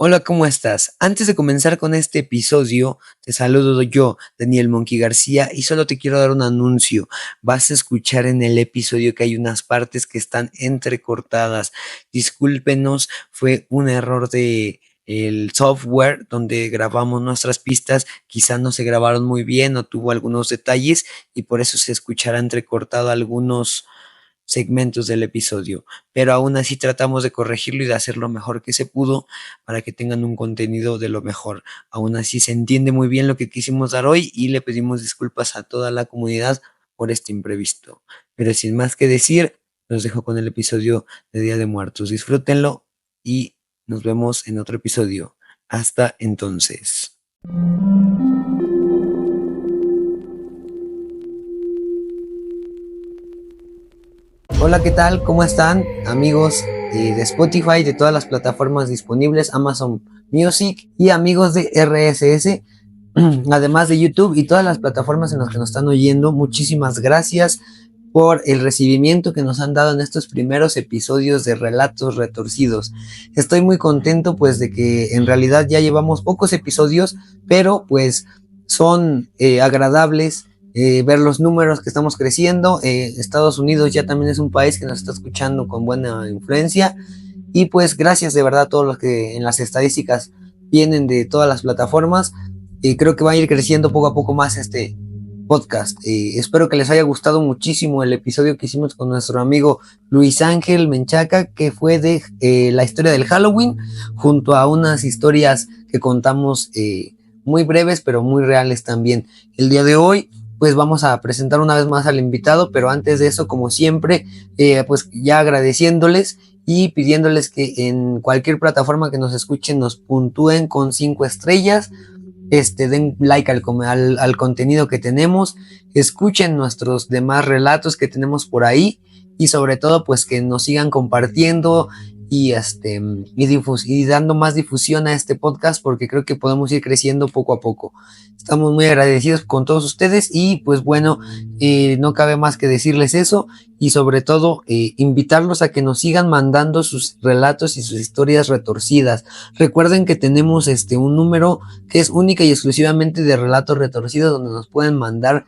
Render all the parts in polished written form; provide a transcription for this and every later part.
Hola, ¿cómo estás? Antes de comenzar con este episodio, te saludo yo, Daniel Monkey García, y solo te quiero dar un anuncio. Vas a escuchar en el episodio que hay unas partes que están entrecortadas. Discúlpenos, fue un error de el software donde grabamos nuestras pistas, quizá no se grabaron muy bien o tuvo algunos detalles y por eso se escuchará entrecortado algunos segmentos del episodio, pero aún así tratamos de corregirlo y de hacer lo mejor que se pudo para que tengan un contenido de lo mejor. Aún así se entiende muy bien lo que quisimos dar hoy y le pedimos disculpas a toda la comunidad por este imprevisto. Pero sin más que decir, los dejo con el episodio de Día de Muertos. Disfrútenlo y nos vemos en otro episodio. Hasta entonces. Hola, ¿qué tal? ¿Cómo están, amigos de Spotify, de todas las plataformas disponibles, Amazon Music y amigos de RSS, además de YouTube y todas las plataformas en las que nos están oyendo? Muchísimas gracias por el recibimiento que nos han dado en estos primeros episodios de Relatos Retorcidos. Estoy muy contento pues de que en realidad ya llevamos pocos episodios, pero pues son agradables ver los números que estamos creciendo. Estados Unidos ya también es un país que nos está escuchando con buena influencia y pues gracias de verdad a todos los que en las estadísticas vienen de todas las plataformas. Creo que va a ir creciendo poco a poco más este podcast. Espero que les haya gustado muchísimo el episodio que hicimos con nuestro amigo Luis Ángel Menchaca, que fue de la historia del Halloween, junto a unas historias que contamos muy breves pero muy reales también. El día de hoy pues vamos a presentar una vez más al invitado, pero antes de eso, como siempre, pues ya agradeciéndoles y pidiéndoles que en cualquier plataforma que nos escuchen nos puntúen con 5 estrellas, den like al contenido que tenemos, escuchen nuestros demás relatos que tenemos por ahí y sobre todo pues que nos sigan compartiendo y dando más difusión a este podcast, porque creo que podemos ir creciendo poco a poco. Estamos muy agradecidos con todos ustedes y pues bueno, no cabe más que decirles eso y sobre todo invitarlos a que nos sigan mandando sus relatos y sus historias retorcidas. Recuerden que tenemos un número que es única y exclusivamente de Relatos Retorcidos, donde nos pueden mandar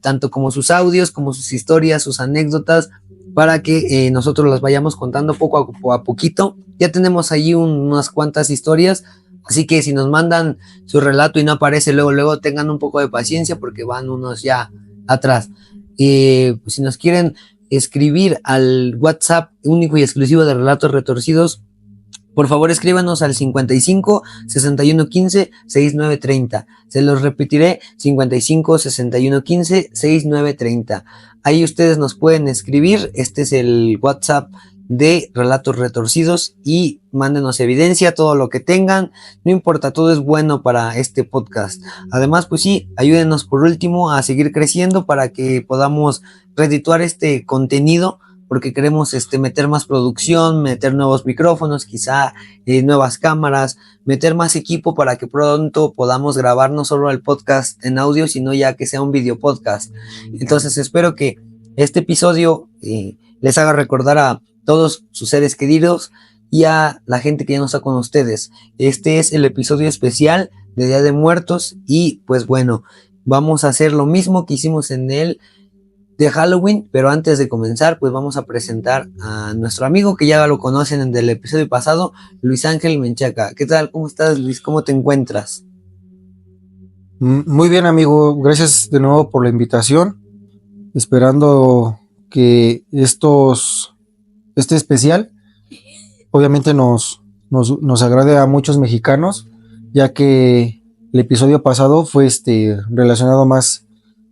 tanto como sus audios, como sus historias, sus anécdotas, para que nosotros las vayamos contando poco a poquito. Ya tenemos allí unas cuantas historias, así que si nos mandan su relato y no aparece luego, tengan un poco de paciencia porque van unos ya atrás. Pues si nos quieren escribir al WhatsApp único y exclusivo de Relatos Retorcidos, por favor escríbanos al 55 61 15 69 30. Se los repetiré: 55 61 15 69 30. Ahí ustedes nos pueden escribir. Este es el WhatsApp de Relatos Retorcidos y mándenos evidencia, todo lo que tengan, no importa, todo es bueno para este podcast. Además, pues sí, ayúdenos por último a seguir creciendo para que podamos redituar este contenido, porque queremos meter más producción, meter nuevos micrófonos, quizá nuevas cámaras, meter más equipo para que pronto podamos grabar no solo el podcast en audio, sino ya que sea un video podcast. Entonces espero que este episodio les haga recordar a todos sus seres queridos y a la gente que ya no está con ustedes. Este es el episodio especial de Día de Muertos y pues bueno, vamos a hacer lo mismo que hicimos en el de Halloween, pero antes de comenzar pues vamos a presentar a nuestro amigo que ya lo conocen en el episodio pasado, Luis Ángel Menchaca. ¿Qué tal? ¿Cómo estás, Luis? ¿Cómo te encuentras? Muy bien, amigo, gracias de nuevo por la invitación, esperando que este especial obviamente nos agrade a muchos mexicanos, ya que el episodio pasado fue relacionado más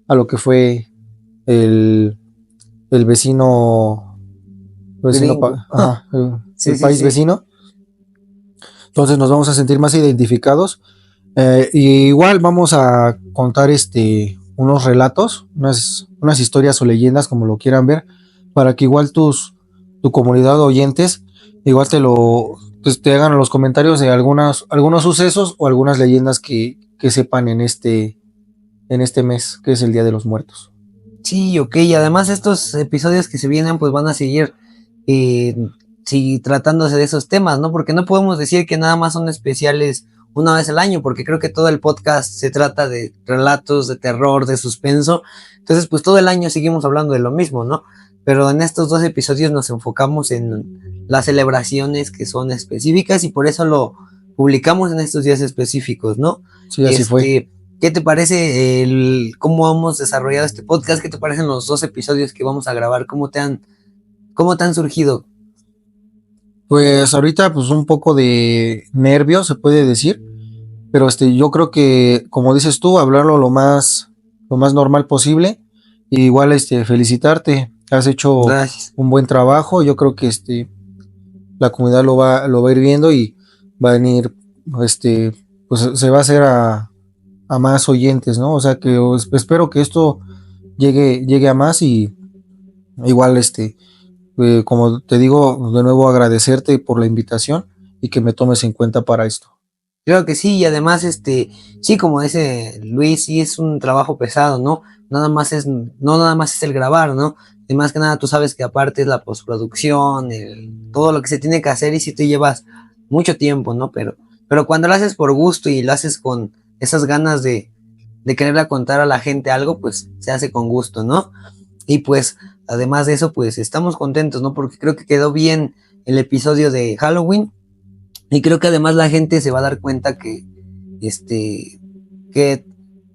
a lo que fue el vecino el país vecino. Entonces nos vamos a sentir más identificados. Y igual vamos a contar unos relatos, unas historias o leyendas, como lo quieran ver, para que igual tu comunidad de oyentes igual te hagan los comentarios de algunos sucesos o algunas leyendas que sepan en este mes, que es el Día de los Muertos. Sí, ok, y además estos episodios que se vienen pues van a seguir sí, tratándose de esos temas, ¿no? Porque no podemos decir que nada más son especiales una vez al año, porque creo que todo el podcast se trata de relatos de terror, de suspenso. Entonces, pues todo el año seguimos hablando de lo mismo, ¿no? Pero en estos 2 episodios nos enfocamos en las celebraciones que son específicas y por eso lo publicamos en estos días específicos, ¿no? Sí, así fue. ¿Qué te parece cómo hemos desarrollado este podcast? ¿Qué te parecen los 2 episodios que vamos a grabar? ¿Cómo te han surgido? Pues ahorita pues un poco de nervios se puede decir, pero yo creo que como dices tú, hablarlo lo más normal posible. Y igual felicitarte, has hecho Gracias. un buen trabajo. Yo creo que la comunidad lo va a ir viendo y va a venir, pues se va a hacer a más oyentes, ¿no? O sea que espero que esto llegue a más y igual como te digo, de nuevo agradecerte por la invitación y que me tomes en cuenta para esto. Creo que sí, y además, sí, como dice Luis, sí es un trabajo pesado, ¿no? No nada más es el grabar, ¿no? Y más que nada tú sabes que aparte es la postproducción, todo lo que se tiene que hacer y si te llevas mucho tiempo, ¿no? Pero cuando lo haces por gusto y lo haces con esas ganas de quererle contar a la gente algo, pues se hace con gusto, ¿no? Y pues, además de eso, pues estamos contentos, ¿no? Porque creo que quedó bien el episodio de Halloween. Y creo que además la gente se va a dar cuenta que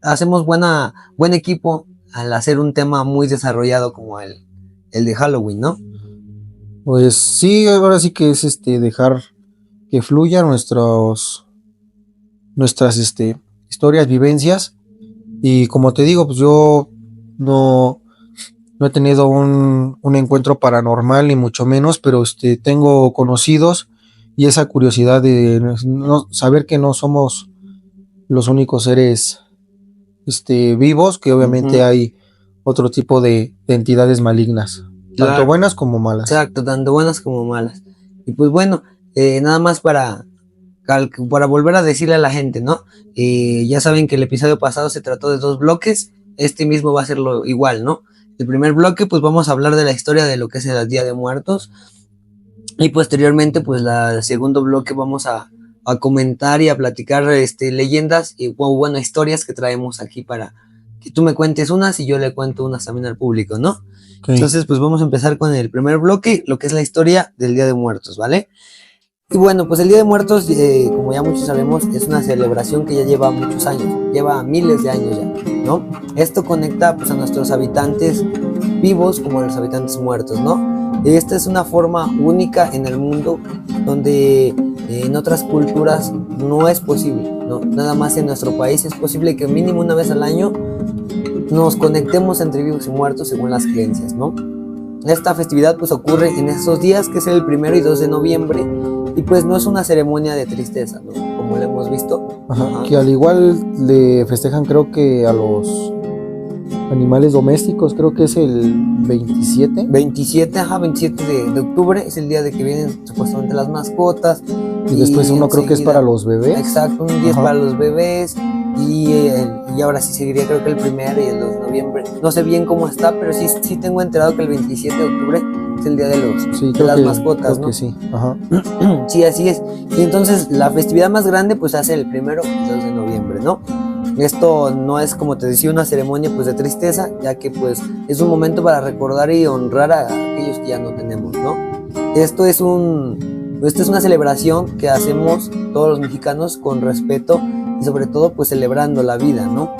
hacemos buen equipo al hacer un tema muy desarrollado como el de Halloween, ¿no? Pues sí, ahora sí que es dejar que fluyan nuestras historias, vivencias. Y como te digo, pues yo no he tenido un encuentro paranormal, ni mucho menos, pero tengo conocidos y esa curiosidad de saber que no somos los únicos seres vivos, que obviamente hay otro tipo de entidades malignas, Claro. tanto buenas como malas. Exacto, tanto buenas como malas. Y pues bueno, nada más para volver a decirle a la gente, ¿no? Ya saben que el episodio pasado se trató de 2 bloques, este mismo va a ser igual, ¿no? El primer bloque, pues vamos a hablar de la historia de lo que es el Día de Muertos. Y posteriormente, pues el segundo bloque vamos a comentar y a platicar leyendas y bueno, historias que traemos aquí para que tú me cuentes unas y yo le cuento unas también al público, ¿no? Okay. Entonces, pues vamos a empezar con el primer bloque, lo que es la historia del Día de Muertos, ¿vale? Y bueno, pues el Día de Muertos, como ya muchos sabemos, es una celebración que ya lleva muchos años, lleva miles de años ya, ¿no? Esto conecta pues a nuestros habitantes vivos como a los habitantes muertos, ¿no? Esta es una forma única en el mundo donde en otras culturas no es posible, ¿no? Nada más en nuestro país es posible que mínimo una vez al año nos conectemos entre vivos y muertos según las creencias, ¿no? Esta festividad pues ocurre en esos días que es el 1 y 2 de noviembre y pues no es una ceremonia de tristeza, ¿no? Como lo hemos visto. Ajá. Que al igual le festejan creo que a los animales domésticos, creo que es el 27. 27 de octubre es el día de que vienen supuestamente las mascotas. Y después uno creo que es para los bebés. Exacto, un día es para los bebés. Y ahora sí seguiría creo que el 1 y el 2 de noviembre. No sé bien cómo está, pero sí tengo enterado que el 27 de octubre es el día de las mascotas, creo ¿no? Que sí. Ajá. Sí, así es. Y entonces la festividad más grande pues se hace el 1 y 2 de noviembre, ¿no? Esto no es, como te decía, una ceremonia pues de tristeza, ya que pues es un momento para recordar y honrar a aquellos que ya no tenemos, ¿no? Esto es una celebración que hacemos todos los mexicanos con respeto y sobre todo pues celebrando la vida, ¿no?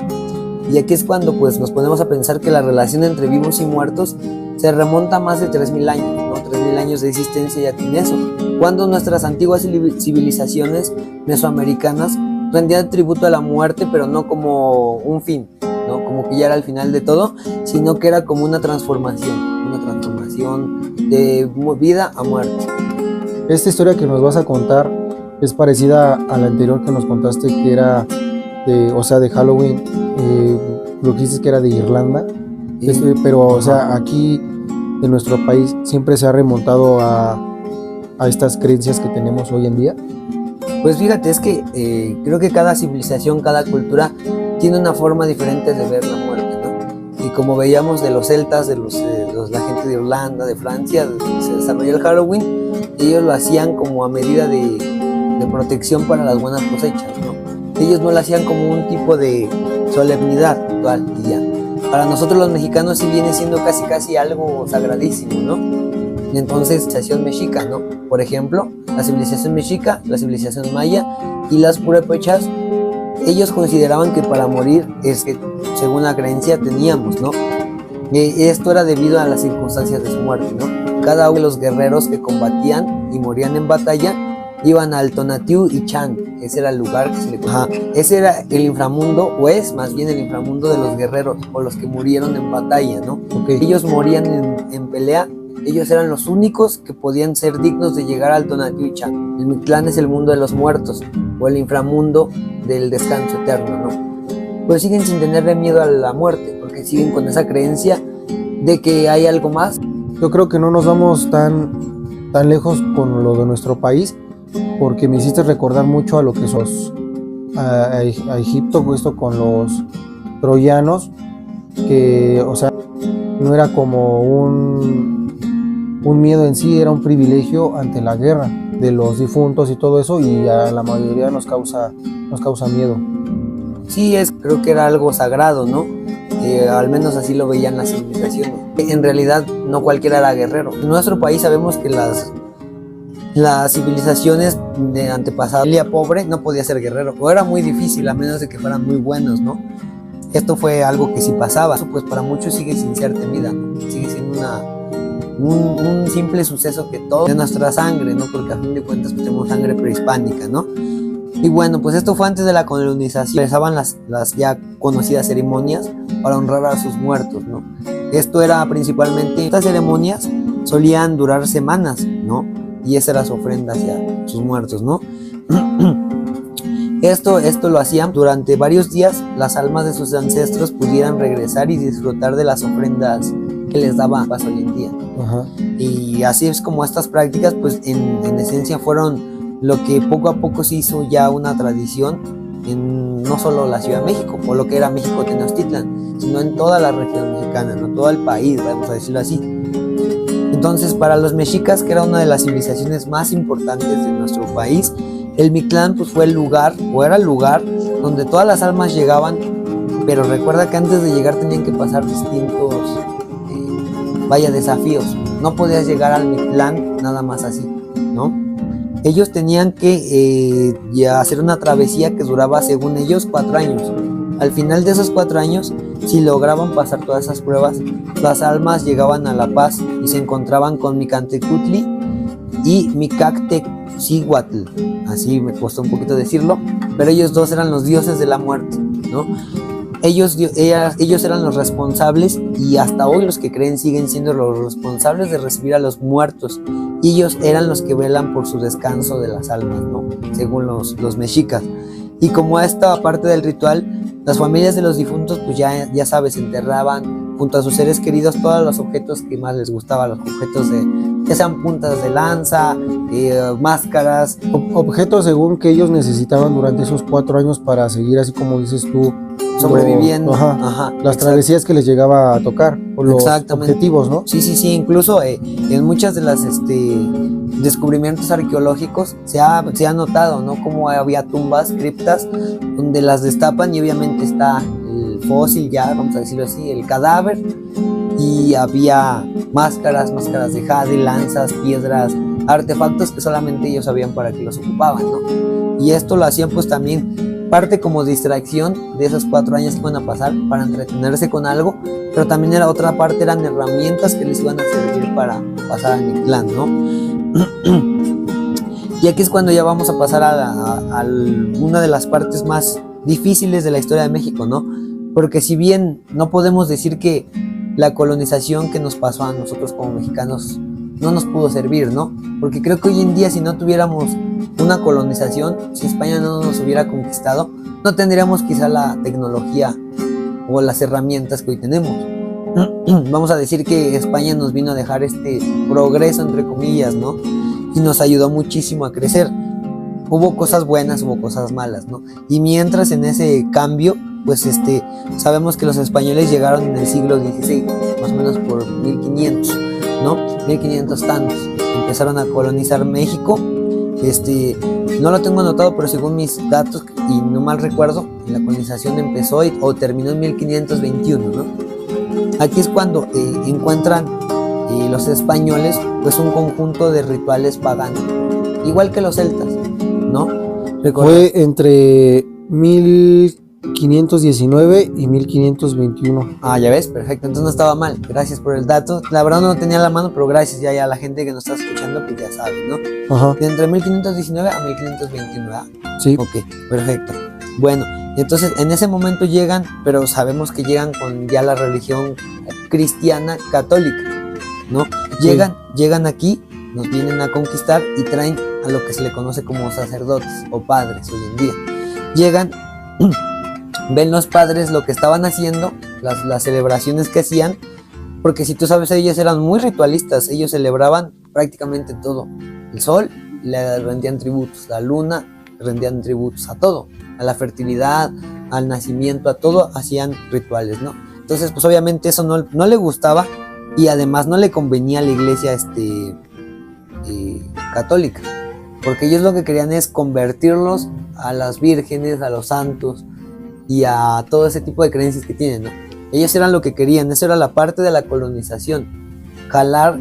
Y aquí es cuando pues nos ponemos a pensar que la relación entre vivos y muertos se remonta a más de 3.000 años, ¿no? 3.000 años de existencia ya tiene eso. Cuando nuestras antiguas civilizaciones mesoamericanas rendían tributo a la muerte, pero no como un fin, ¿no? Como que ya era el final de todo, sino que era como una transformación de vida a muerte. Esta historia que nos vas a contar es parecida a la anterior que nos contaste, que era de Halloween, lo que dices que era de Irlanda, pero o sea, aquí en nuestro país siempre se ha remontado a estas creencias que tenemos hoy en día. Pues fíjate, es que creo que cada civilización, cada cultura tiene una forma diferente de ver la muerte, ¿no? Y como veíamos de los celtas, de la gente de Irlanda, de Francia, se desarrolló el Halloween, ellos lo hacían como a medida de protección para las buenas cosechas, ¿no? Ellos no lo hacían como un tipo de solemnidad ritual y ya. Para nosotros los mexicanos sí viene siendo casi algo sagradísimo, ¿no? Entonces, civilización mexica, ¿no? Por ejemplo, la civilización mexica, la civilización maya y las purépechas, ellos consideraban que para morir es que, según la creencia, teníamos, ¿no? Esto era debido a las circunstancias de su muerte, ¿no? Cada uno de los guerreros que combatían y morían en batalla iban al Tonatiuh y Chan. Ese era el lugar que se le conocía. Ese era el inframundo, o es más bien el inframundo de los guerreros o los que murieron en batalla, ¿no? Ellos morían en pelea. Ellos eran los únicos que podían ser dignos de llegar al Tonatiuh y Chan. El Mictlán es el mundo de los muertos o el inframundo del descanso eterno, ¿no? Pues siguen sin tenerle miedo a la muerte, porque siguen con esa creencia de que hay algo más. Yo creo que no nos vamos tan lejos con lo de nuestro país, porque me hiciste recordar mucho a lo que sos a Egipto, esto con los troyanos, que, o sea, no era como un miedo en sí, era un privilegio ante la guerra de los difuntos y todo eso, y a la mayoría nos causa miedo. Sí, creo que era algo sagrado, ¿no? Al menos así lo veían las civilizaciones. En realidad no cualquiera era guerrero. En nuestro país sabemos que las civilizaciones de antepasados, la familia pobre no podía ser guerrero, o era muy difícil, a menos de que fueran muy buenos, ¿no? Esto fue algo que sí pasaba. Eso, pues para muchos sigue sin ser temida, ¿no? Sigue siendo un simple suceso que todo de nuestra sangre, ¿no? Porque a fin de cuentas pues, tenemos sangre prehispánica, ¿no? Y bueno, pues esto fue antes de la colonización. Realizaban las ya conocidas ceremonias para honrar a sus muertos, ¿no? Esto era principalmente, estas ceremonias solían durar semanas, ¿no? Y esa era su ofrenda hacia sus muertos, ¿no? Esto lo hacían durante varios días. Las almas de sus ancestros pudieran regresar y disfrutar de las ofrendas que les daba Paz hoy en día. Ajá. Y así es como estas prácticas, pues en esencia fueron lo que poco a poco se hizo ya una tradición en no solo la Ciudad de México, o lo que era México Tenochtitlan, sino en toda la región mexicana, no todo el país, vamos a decirlo así. Entonces, para los mexicas, que era una de las civilizaciones más importantes de nuestro país, el Mictlán pues fue el lugar, o era el lugar donde todas las almas llegaban, pero recuerda que antes de llegar tenían que pasar distintos desafíos. No podías llegar al Mictlán nada más así, ¿no? Ellos tenían que hacer una travesía que duraba, según ellos, 4 años. Al final de esos 4 años, si lograban pasar todas esas pruebas, las almas llegaban a La Paz y se encontraban con Micantecutli y Micacteccihuatl. Así me costó un poquito decirlo, pero ellos dos eran los dioses de la muerte, ¿no? Ellos eran los responsables, y hasta hoy los que creen siguen siendo los responsables de recibir a los muertos, y ellos eran los que velan por su descanso de las almas, ¿no? Según los mexicas. Y como esta parte del ritual, las familias de los difuntos pues ya sabes, enterraban junto a sus seres queridos todos los objetos que más les gustaban, los objetos que sean puntas de lanza, máscaras, objetos según que ellos necesitaban durante esos 4 años para seguir, así como dices tú, sobreviviendo. Las travesías que les llegaba a tocar, o los objetivos, ¿no? Sí, incluso en muchas de las descubrimientos arqueológicos se ha notado, ¿no? Como había tumbas, criptas, donde las destapan y obviamente está el fósil, ya vamos a decirlo así, el cadáver, y había máscaras de jade, lanzas, piedras, artefactos que solamente ellos sabían para qué los ocupaban, ¿no? Y esto lo hacían pues también parte como distracción de esos 4 años que iban a pasar, para entretenerse con algo, pero también era otra parte, eran herramientas que les iban a servir para pasar al Mictlán, ¿no? Y aquí es cuando ya vamos a pasar a una de las partes más difíciles de la historia de México, ¿no? Porque si bien no podemos decir que la colonización que nos pasó a nosotros como mexicanos no nos pudo servir, ¿no? Porque creo que hoy en día, si no tuviéramos una colonización, si España no nos hubiera conquistado, no tendríamos quizá la tecnología o las herramientas que hoy tenemos. Vamos a decir que España nos vino a dejar este progreso, entre comillas, ¿no? Y nos ayudó muchísimo a crecer. Hubo cosas buenas, hubo cosas malas, ¿no? Y mientras en ese cambio, pues sabemos que los españoles llegaron en el siglo XVI, más o menos por 1500, ¿no? 1500 tantos. empezaron a colonizar México. No lo tengo anotado, pero según mis datos, y no mal recuerdo, la colonización empezó o terminó en 1521, ¿no? Aquí es cuando encuentran los españoles pues un conjunto de rituales paganos, igual que los celtas, ¿no? Fue entre 1519 y 1521. Ah, ya ves, perfecto, entonces no estaba mal, gracias por el dato. La verdad no lo tenía a la mano, pero gracias ya a la gente que nos está escuchando, pues ya sabe, ¿no? Ajá. De entre 1519 a 1521, ¿verdad? Sí. Ok, perfecto. Bueno, entonces en ese momento llegan, pero sabemos que llegan con ya la religión cristiana católica, ¿no? Sí. Llegan aquí, nos vienen a conquistar y traen a lo que se le conoce como sacerdotes o padres hoy en día. Llegan, ven los padres lo que estaban haciendo, las celebraciones que hacían, porque si tú sabes, ellos eran muy ritualistas, ellos celebraban prácticamente todo. El sol le rendían tributos, la luna rendían tributos a todo, a la fertilidad, al nacimiento, a todo hacían rituales, ¿no? Entonces, pues obviamente eso no le gustaba y además no le convenía a la iglesia católica, porque ellos lo que querían es convertirlos a las vírgenes, a los santos y a todo ese tipo de creencias que tienen, ¿no? Ellos eran lo que querían, eso era la parte de la colonización, jalar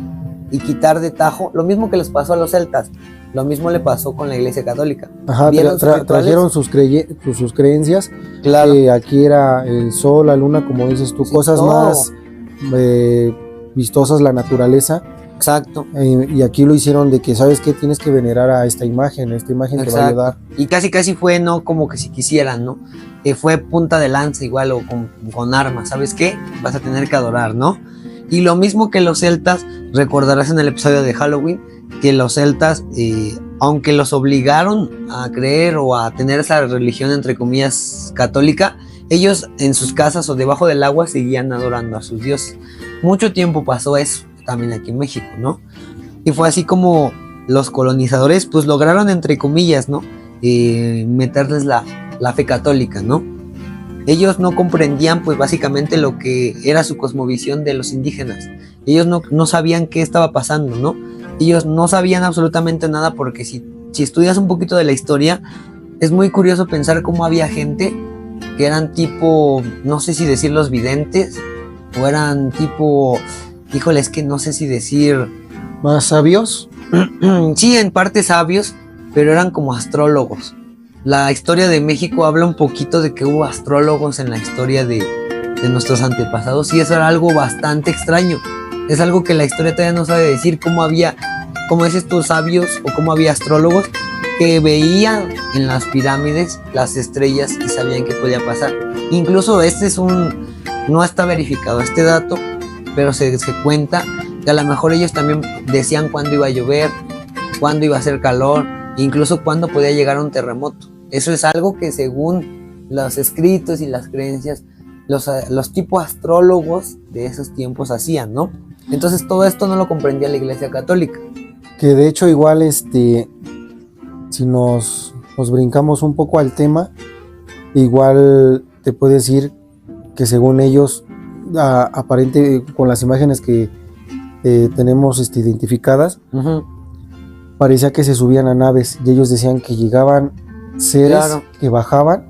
y quitar de tajo, lo mismo que les pasó a los celtas, lo mismo le pasó con la iglesia católica. Ajá, trajeron sus creencias, claro. Aquí era el sol, la luna, como dices tú, sí, cosas todo más vistosas, la naturaleza. Exacto. Y aquí lo hicieron de que, ¿sabes qué? Tienes que venerar a esta imagen Exacto. Te va a ayudar. Y casi fue, no como que si quisieran, ¿no? Fue punta de lanza igual o con armas, ¿sabes qué? Vas a tener que adorar, ¿no? Y lo mismo que los celtas, recordarás en el episodio de Halloween, que los celtas, aunque los obligaron a creer o a tener esa religión entre comillas católica, ellos en sus casas o debajo del agua seguían adorando a sus dioses. Mucho tiempo pasó eso también aquí en México, ¿no? Y fue así como los colonizadores pues lograron entre comillas, ¿no? Meterles la fe católica, ¿no? Ellos no comprendían pues básicamente lo que era su cosmovisión de los indígenas. Ellos no sabían qué estaba pasando, ¿no? Ellos no sabían absolutamente nada porque si estudias un poquito de la historia, es muy curioso pensar cómo había gente que eran tipo, no sé si decir los videntes, o eran tipo, híjole, es que no sé si decir... ¿Más sabios? Sí, en parte sabios, pero eran como astrólogos. La historia de México habla un poquito de que hubo astrólogos en la historia de nuestros antepasados y eso era algo bastante extraño. Es algo que la historia todavía no sabe decir, cómo dices tú, sabios o cómo había astrólogos que veían en las pirámides las estrellas y sabían qué podía pasar. Incluso no está verificado este dato, pero se cuenta que a lo mejor ellos también decían cuándo iba a llover, cuándo iba a hacer calor, incluso cuándo podía llegar un terremoto. Eso es algo que según los escritos y las creencias, los tipos astrólogos de esos tiempos hacían, ¿no? Entonces todo esto no lo comprendía la Iglesia Católica. Que de hecho igual si nos brincamos un poco al tema, igual te puedo decir que según ellos, aparente con las imágenes que tenemos identificadas, uh-huh, parecía que se subían a naves y ellos decían que llegaban seres, claro, que bajaban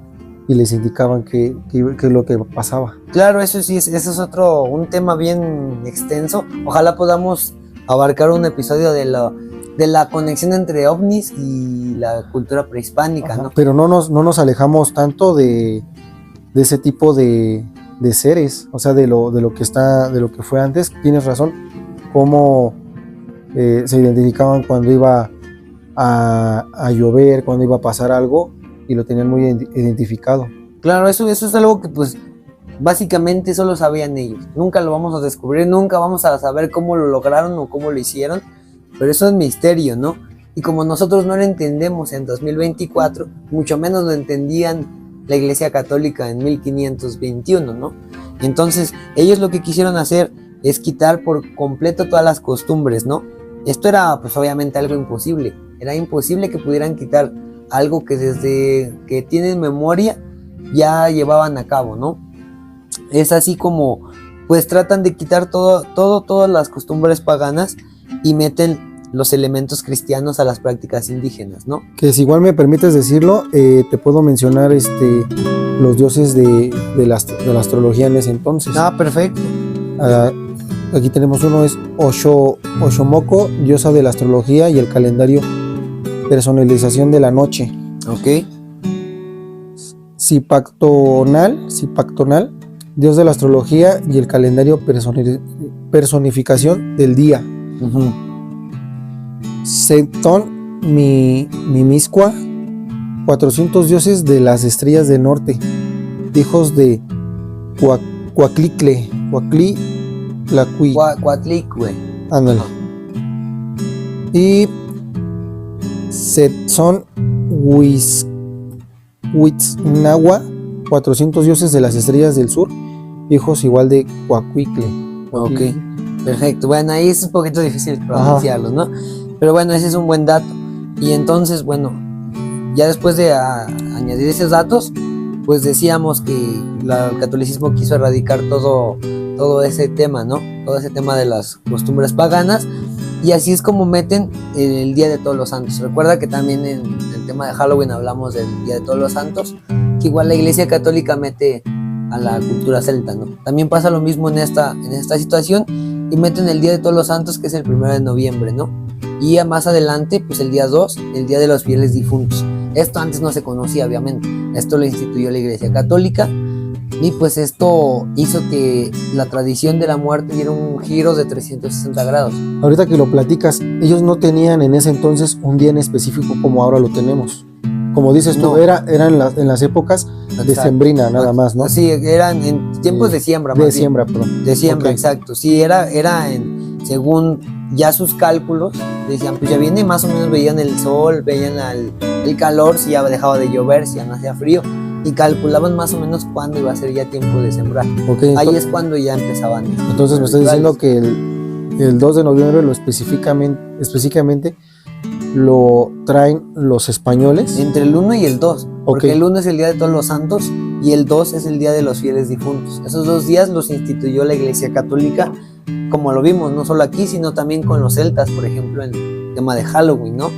y les indicaban qué es lo que pasaba. Claro, eso sí, eso es un tema bien extenso. Ojalá podamos abarcar un episodio de la conexión entre ovnis y la cultura prehispánica, ajá, ¿no? Pero no nos alejamos tanto de ese tipo de seres, o sea, de lo que fue antes. Tienes razón, cómo se identificaban cuando iba a llover, cuando iba a pasar algo, y lo tenían muy identificado. Claro, eso es algo que pues básicamente solo sabían ellos. Nunca lo vamos a descubrir, nunca vamos a saber cómo lo lograron o cómo lo hicieron, pero eso es misterio, ¿no? Y como nosotros no lo entendemos en 2024, mucho menos lo entendían la Iglesia Católica en 1521, ¿no? Entonces, ellos lo que quisieron hacer es quitar por completo todas las costumbres, ¿no? Esto era pues obviamente algo imposible. Era imposible que pudieran quitar algo que desde que tienen memoria ya llevaban a cabo, ¿no? Es así como pues tratan de quitar todas las costumbres paganas y meten los elementos cristianos a las prácticas indígenas, ¿no? Que si igual me permites decirlo, te puedo mencionar los dioses de la astrología en ese entonces. Ah, perfecto. Aquí tenemos uno, es Oshomoko, diosa de la astrología y el calendario, personalización de la noche. Ok. Zipactonal, dios de la astrología y el calendario, personificación del día. Uh-huh. Setón Mimiscua, 400 dioses de las estrellas del norte, hijos de Coatlicue. Coatlicue. Ándale. Y Setzon Huitznahua, 400 dioses de las estrellas del sur, hijos igual de Coatlicue. Ok, perfecto. Bueno, ahí es un poquito difícil pronunciarlos, ¿no? Pero bueno, ese es un buen dato. Y entonces, bueno, ya después de añadir esos datos, pues decíamos que el catolicismo quiso erradicar todo ese tema, ¿no? Todo ese tema de las costumbres paganas. Y así es como meten el Día de Todos los Santos. Recuerda que también en el tema de Halloween hablamos del Día de Todos los Santos, que igual la Iglesia Católica mete a la cultura celta, ¿no? También pasa lo mismo en esta situación y meten el Día de Todos los Santos, que es el 1 de noviembre, ¿no? Y más adelante, pues el día 2, el Día de los Fieles Difuntos. Esto antes no se conocía, obviamente. Esto lo instituyó la Iglesia Católica y pues esto hizo que la tradición de la muerte diera un giro de 360 grados. Ahorita que lo platicas, ellos no tenían en ese entonces un día en específico como ahora lo tenemos. Como dices tú, No. eran en las épocas de sembrina nada más, ¿no? Sí, eran en tiempos de siembra. De siembra, perdón. De siembra, Okay. exacto. Sí, era según ya sus cálculos, decían, pues ya viene, más o menos veían el sol, veían el calor, si ya dejaba de llover, si ya no hacía frío, y calculaban más o menos cuándo iba a ser ya tiempo de sembrar. Okay, ahí es cuando ya empezaban. Entonces me estás diciendo que el 2 de noviembre lo específicamente lo traen los españoles. Entre el 1 y el 2, porque Okay. el 1 es el Día de Todos los Santos y el 2 es el Día de los Fieles Difuntos. Esos 2 días los instituyó la Iglesia Católica, como lo vimos, no solo aquí, sino también con los celtas, por ejemplo, en el tema de Halloween, ¿no?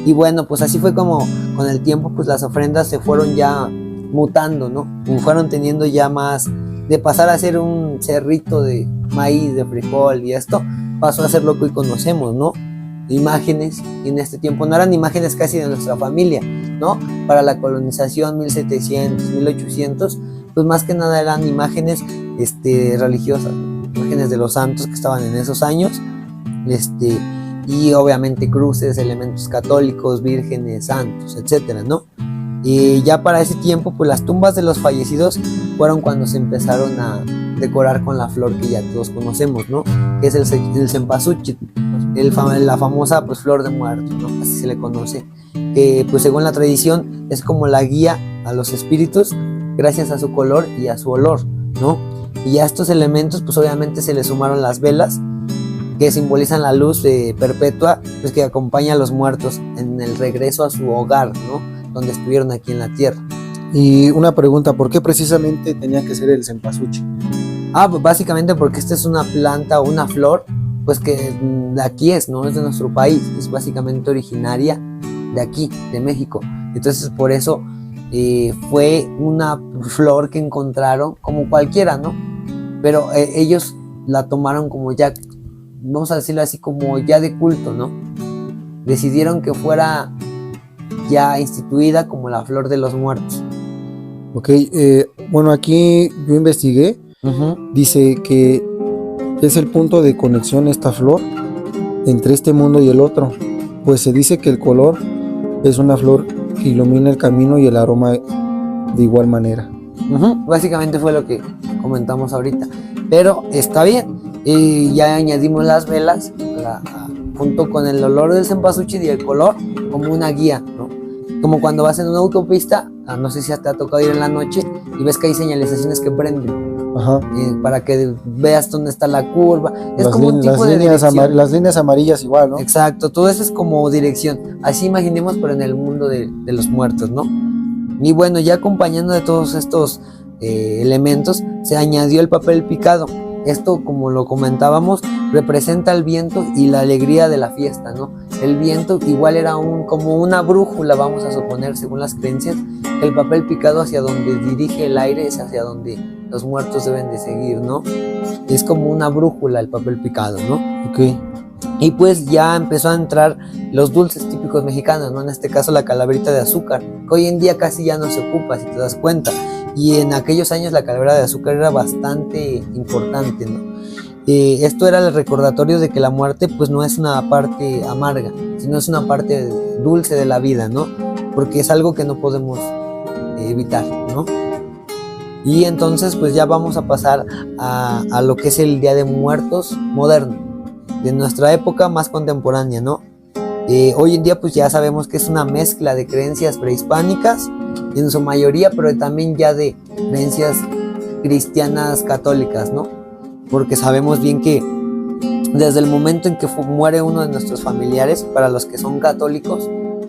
Y bueno, pues así fue como con el tiempo, pues las ofrendas se fueron ya mutando, ¿no? Fueron teniendo ya más, de pasar a ser un cerrito de maíz, de frijol y esto, pasó a ser lo que hoy conocemos, ¿no? Imágenes, y en este tiempo no eran imágenes casi de nuestra familia, ¿no? Para la colonización 1700, 1800, pues más que nada eran imágenes religiosas, ¿no? Imágenes de los santos que estaban en esos años, y obviamente cruces, elementos católicos, vírgenes, santos, etcétera, ¿no? Y ya para ese tiempo, pues las tumbas de los fallecidos fueron cuando se empezaron a decorar con la flor que ya todos conocemos, ¿no? Que es el cempasúchil, la famosa pues flor de muertos, ¿no? Así se le conoce, que pues según la tradición es como la guía a los espíritus gracias a su color y a su olor, ¿no? Y a estos elementos pues obviamente se le sumaron las velas que simbolizan la luz perpetua, pues que acompaña a los muertos en el regreso a su hogar, ¿no? Donde estuvieron aquí en la tierra. Y una pregunta, ¿por qué precisamente tenía que ser el cempasúchil? Pues básicamente porque esta es una planta o una flor, pues que de aquí no es de nuestro país, es básicamente originaria de aquí, de México. Entonces por eso fue una flor que encontraron como cualquiera, ¿no? Pero ellos la tomaron como ya, vamos a decirlo así, como ya de culto, ¿no? Decidieron que fuera ya instituida como la flor de los muertos. Ok, bueno, aquí yo investigué, dice que es el punto de conexión esta flor entre este mundo y el otro, pues se dice que el color es una flor que ilumina el camino y el aroma de igual manera. Básicamente fue lo que comentamos ahorita, pero está bien, ya añadimos las velas junto con el olor del cempasúchil y el color como una guía, ¿no? Como cuando vas en una autopista, no sé si te ha tocado ir en la noche y ves que hay señalizaciones que prenden. Ajá. Para que veas dónde está la curva. Es las como un tipo de dirección. Las líneas amarillas igual, ¿no? Exacto, todo eso es como dirección. Así imaginemos, pero en el mundo de los muertos, ¿no? Y bueno, ya acompañando de todos estos elementos, se añadió el papel picado. Esto, como lo comentábamos, representa el viento y la alegría de la fiesta, ¿no? El viento igual era como una brújula, vamos a suponer, según las creencias, que el papel picado hacia donde dirige el aire es hacia donde los muertos deben de seguir, ¿no? Es como una brújula el papel picado, ¿no? Ok. Y pues ya empezó a entrar los dulces típicos mexicanos, ¿no? En este caso la calaverita de azúcar, que hoy en día casi ya no se ocupa, si te das cuenta. Y en aquellos años la calavera de azúcar era bastante importante, ¿no? Esto era el recordatorio de que la muerte pues no es una parte amarga, sino es una parte dulce de la vida, ¿no? Porque es algo que no podemos evitar, ¿no? Y entonces pues ya vamos a pasar a lo que es el Día de Muertos moderno, de nuestra época más contemporánea, ¿no? Hoy en día pues ya sabemos que es una mezcla de creencias prehispánicas en su mayoría, pero también ya de creencias cristianas católicas, ¿no? Porque sabemos bien que desde el momento en que muere uno de nuestros familiares, para los que son católicos,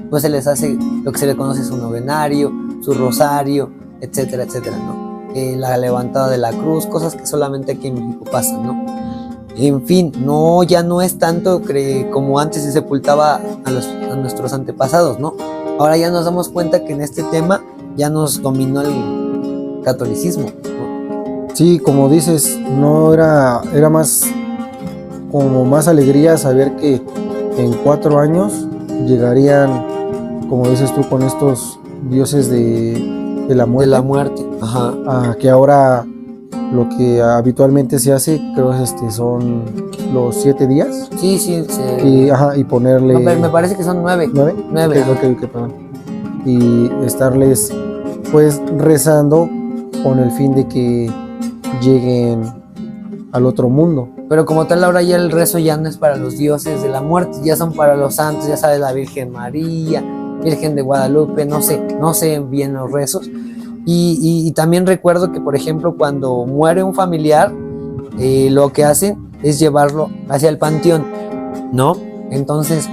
pues se les hace lo que se le conoce su novenario, su rosario, etcétera, etcétera, ¿no? La levantada de la cruz, cosas que solamente aquí en México pasan, ¿no? En fin, ya no es tanto como antes se sepultaba a nuestros antepasados, ¿no? Ahora ya nos damos cuenta que en este tema ya nos dominó el catolicismo, ¿no? Sí, como dices, no era más como más alegría saber que en 4 años llegarían, como dices tú, con estos dioses de la muerte. De la muerte, ajá. A que ahora lo que habitualmente se hace, creo son los 7 días. Sí. Y ponerle... No, me parece que son 9. 9. 9. Okay, perdón. Y estarles pues rezando con el fin de que lleguen al otro mundo. Pero como tal ahora ya el rezo ya no es para los dioses de la muerte, ya son para los santos, ya sabes, la Virgen María, Virgen de Guadalupe, no sé bien los rezos. Y también recuerdo que, por ejemplo, cuando muere un familiar, lo que hacen es llevarlo hacia el panteón, ¿no? Entonces,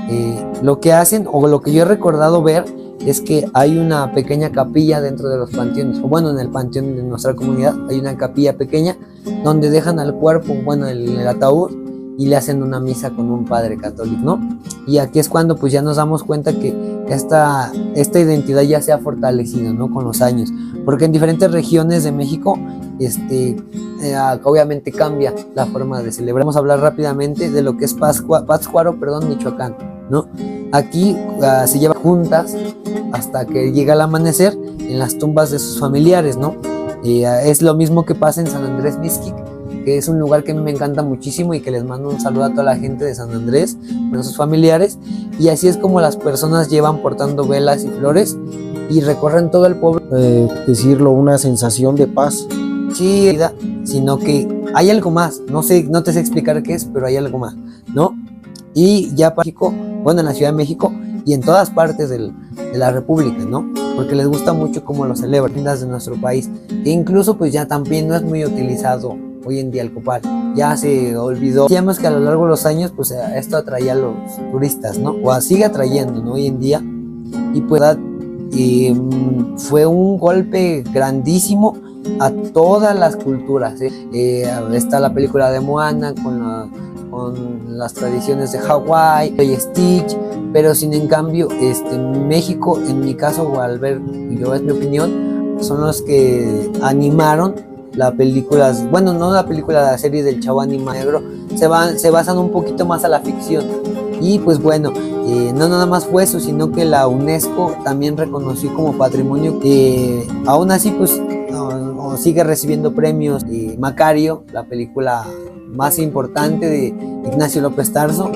lo que hacen, o lo que yo he recordado ver, es que hay una pequeña capilla dentro de los panteones, o bueno, en el panteón de nuestra comunidad hay una capilla pequeña donde dejan al cuerpo, bueno, el ataúd, y le hacen una misa con un padre católico, ¿no? Y aquí es cuando pues ya nos damos cuenta que esta identidad ya se ha fortalecido, ¿no? Con los años, porque en diferentes regiones de México obviamente cambia la forma de celebrar. Vamos a hablar rápidamente de lo que es Pátzcuaro, Michoacán, ¿no? Aquí se llevan juntas hasta que llega el amanecer en las tumbas de sus familiares, ¿no? Es lo mismo que pasa en San Andrés Mixquic, que es un lugar que a mí me encanta muchísimo y que les mando un saludo a toda la gente de San Andrés, a sus familiares, y así es como las personas llevan portando velas y flores y recorren todo el pueblo. Decirlo, una sensación de paz. Sí, sino que hay algo más, no te sé explicar qué es, pero hay algo más, ¿no? Y ya para México, bueno, en la Ciudad de México y en todas partes de la República, ¿no? Porque les gusta mucho cómo lo celebran de nuestro país, que incluso pues ya también no es muy utilizado hoy en día el copal, ya se olvidó. Decíamos que a lo largo de los años pues esto atraía a los turistas, ¿no? O sigue atrayendo, ¿no? Hoy en día, y pues fue un golpe grandísimo a todas las culturas, ¿eh? Está la película de Moana con las tradiciones de Hawái, y Stitch, pero sin en cambio México, en mi caso, o al ver, yo es mi opinión, son los que animaron la película, bueno, no la película, la serie del Chavo Animado Negro, se basan un poquito más a la ficción. Y pues bueno, no nada más fue eso, sino que la UNESCO también reconoció como patrimonio, que aún así pues sigue recibiendo premios. Macario, la película más importante de Ignacio López Tarso,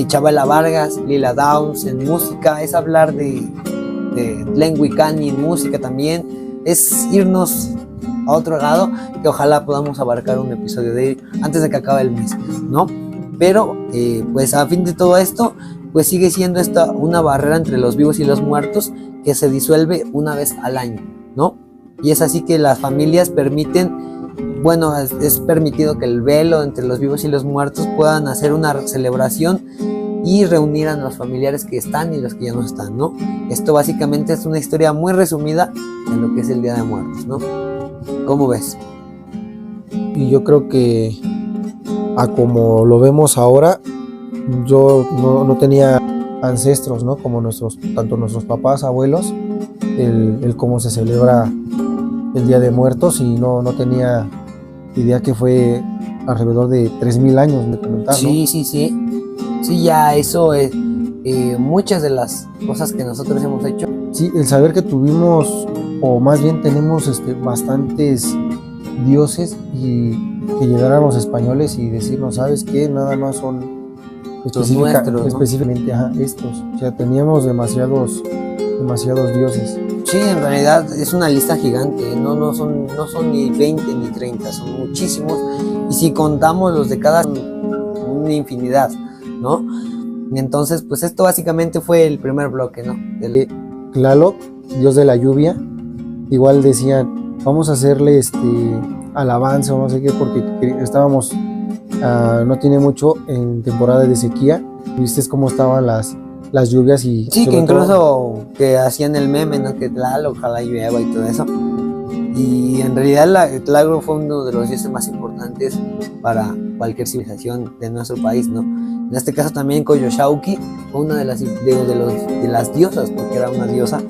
Chabela Vargas, Lila Downs en música, es hablar de Glenn Wicani en música también, es irnos a otro lado que ojalá podamos abarcar un episodio de él antes de que acabe el mes, ¿no? Pero pues a fin de todo esto, pues sigue siendo esta una barrera entre los vivos y los muertos que se disuelve una vez al año, ¿no? Y es así que las familias permiten, bueno, es permitido que el velo entre los vivos y los muertos puedan hacer una celebración y reunir a los familiares que están y los que ya no están, ¿no? Esto básicamente es una historia muy resumida en lo que es el Día de Muertos, ¿no? ¿Cómo ves? y yo creo que a como lo vemos ahora, yo no tenía ancestros, ¿no? Como tanto nuestros papás, abuelos, el cómo se celebra el Día de Muertos, y no tenía idea que fue alrededor de 3000 años, me comentaron, ¿no? Sí, sí, sí. Sí, ya eso es muchas de las cosas que nosotros hemos hecho. Sí, el saber que tuvimos, o más bien tenemos bastantes dioses, y que llegaran los españoles y decirnos, ¿sabes qué? Nada más son nuestros, ¿no? específicamente estos. O sea, teníamos demasiados dioses. Sí, en realidad es una lista gigante, no son ni 20 ni 30, son muchísimos. Y si contamos los de cada, una infinidad, ¿no? Entonces, pues esto básicamente fue el primer bloque, ¿no? Tlaloc, dios de la lluvia, igual decían, vamos a hacerle alabanza o no sé qué, porque estábamos, no tiene mucho, en temporada de sequía. Viste cómo estaban las lluvias, y sí, que incluso que hacían el meme, ¿no? Que Tlaloc, ojalá llueva y todo eso. Y en realidad Tlaloc fue uno de los dioses más importantes para cualquier civilización de nuestro país, ¿no? En este caso también Coyolxauhqui fue una de las diosas, porque era una diosa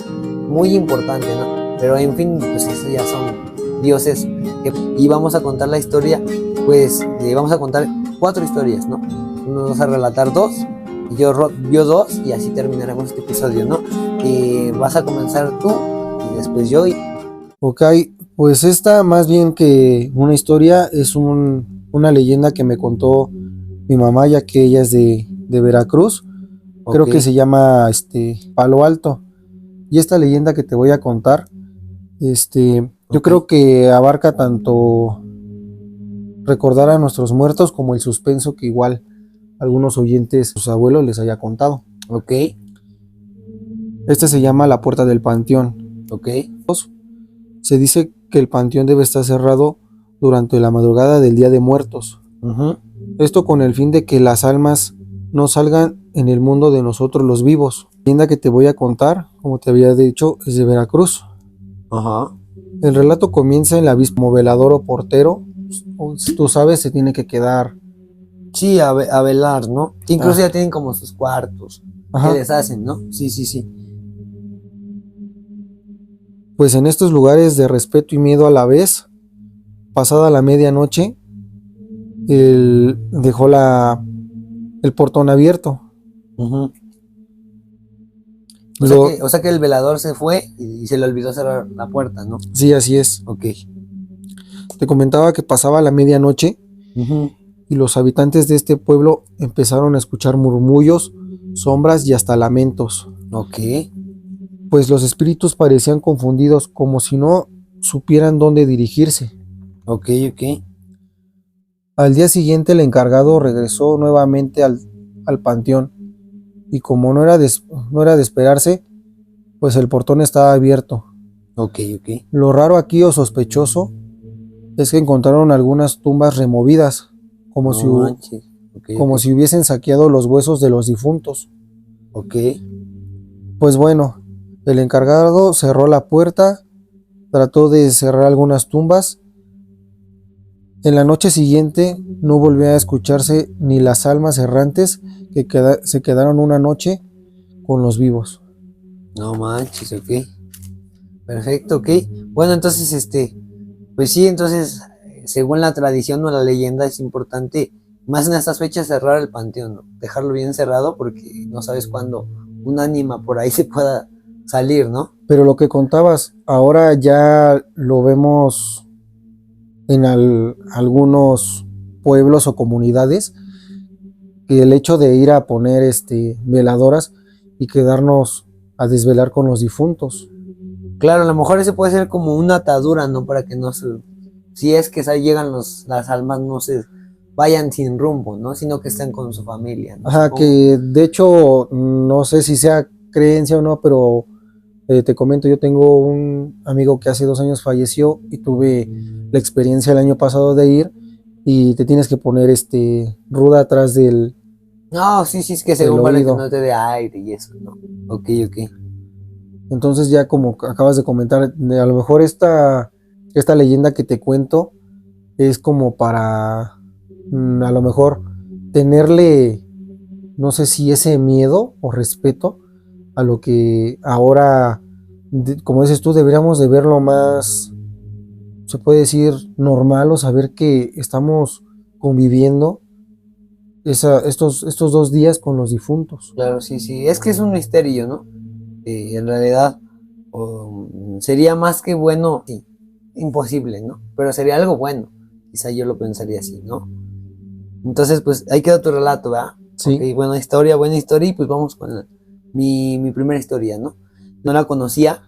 muy importante, ¿no? Pero en fin, pues esos ya son dioses. Y vamos a contar la historia, pues vamos a contar 4 historias, ¿no? Uno vas a relatar 2, y yo 2, y así terminaremos este episodio, ¿no? Vas a comenzar tú, y después yo. Ok, pues esta, más bien que una historia, es una leyenda que me contó mi mamá, ya que ella es de Veracruz. Okay. Creo que se llama Palo Alto. Y esta leyenda que te voy a contar, yo creo que abarca tanto recordar a nuestros muertos como el suspenso que igual algunos oyentes, sus abuelos, les haya contado. Ok. Se llama La Puerta del Panteón. Ok. Se dice que el panteón debe estar cerrado durante la madrugada del Día de Muertos. Esto con el fin de que las almas no salgan en el mundo de nosotros los vivos. La leyenda que te voy a contar, como te había dicho, es de Veracruz. El relato comienza en la víspera. Como velador o portero, tú sabes, se tiene que quedar. Sí, a velar, ¿no? Incluso ya tienen como sus cuartos. Que les hacen, ¿no? Sí. Pues en estos lugares de respeto y miedo a la vez, pasada la medianoche, él dejó el portón abierto. O sea que el velador se fue y se le olvidó cerrar la puerta, ¿no? Sí, así es. Ok. Te comentaba que pasaba la medianoche, y los habitantes de este pueblo empezaron a escuchar murmullos, sombras y hasta lamentos. Ok. Pues los espíritus parecían confundidos, como si no supieran dónde dirigirse. Ok. Al día siguiente el encargado regresó nuevamente al panteón, y como no era de esperarse, pues el portón estaba abierto. Ok. Lo raro aquí, o sospechoso, es que encontraron algunas tumbas removidas, como si hubiesen saqueado los huesos de los difuntos. Ok. Pues bueno, el encargado cerró la puerta, trató de cerrar algunas tumbas. En la noche siguiente no volvió a escucharse ni las almas errantes que se quedaron una noche con los vivos. No manches, ok. Perfecto, ok. Bueno, entonces, pues sí, entonces, según la tradición o la leyenda, es importante, más en estas fechas, cerrar el panteón, ¿no? Dejarlo bien cerrado, porque no sabes cuándo un ánima por ahí se pueda salir, ¿no? Pero lo que contabas, ahora ya lo vemos en algunos pueblos o comunidades, que el hecho de ir a poner veladoras y quedarnos a desvelar con los difuntos. Claro, a lo mejor ese puede ser como una atadura, ¿no? Para que no si es que llegan las almas, no se vayan sin rumbo, ¿no? Sino que estén con su familia, ¿no? Ajá, que de hecho, no sé si sea creencia o no, pero te comento, yo tengo un amigo que hace 2 años falleció, y tuve la experiencia el año pasado de ir, y te tienes que poner ruda atrás del... No, sí, es que según para que no te dé aire y eso, ¿no? Ok. Entonces, ya como acabas de comentar, a lo mejor esta leyenda que te cuento es como para a lo mejor tenerle, no sé si ese miedo o respeto a lo que ahora, como dices tú, deberíamos de verlo más, se puede decir, normal, o saber que estamos conviviendo estos 2 días con los difuntos. Claro, sí, sí. Es que es un misterio, ¿no? En realidad sería más que bueno, sí, imposible, ¿no? Pero sería algo bueno. Quizá yo lo pensaría así, ¿no? Entonces, pues ahí queda tu relato, ¿verdad? Ok, Sí, buena historia, y pues vamos con mi primera historia, ¿no? No la conocía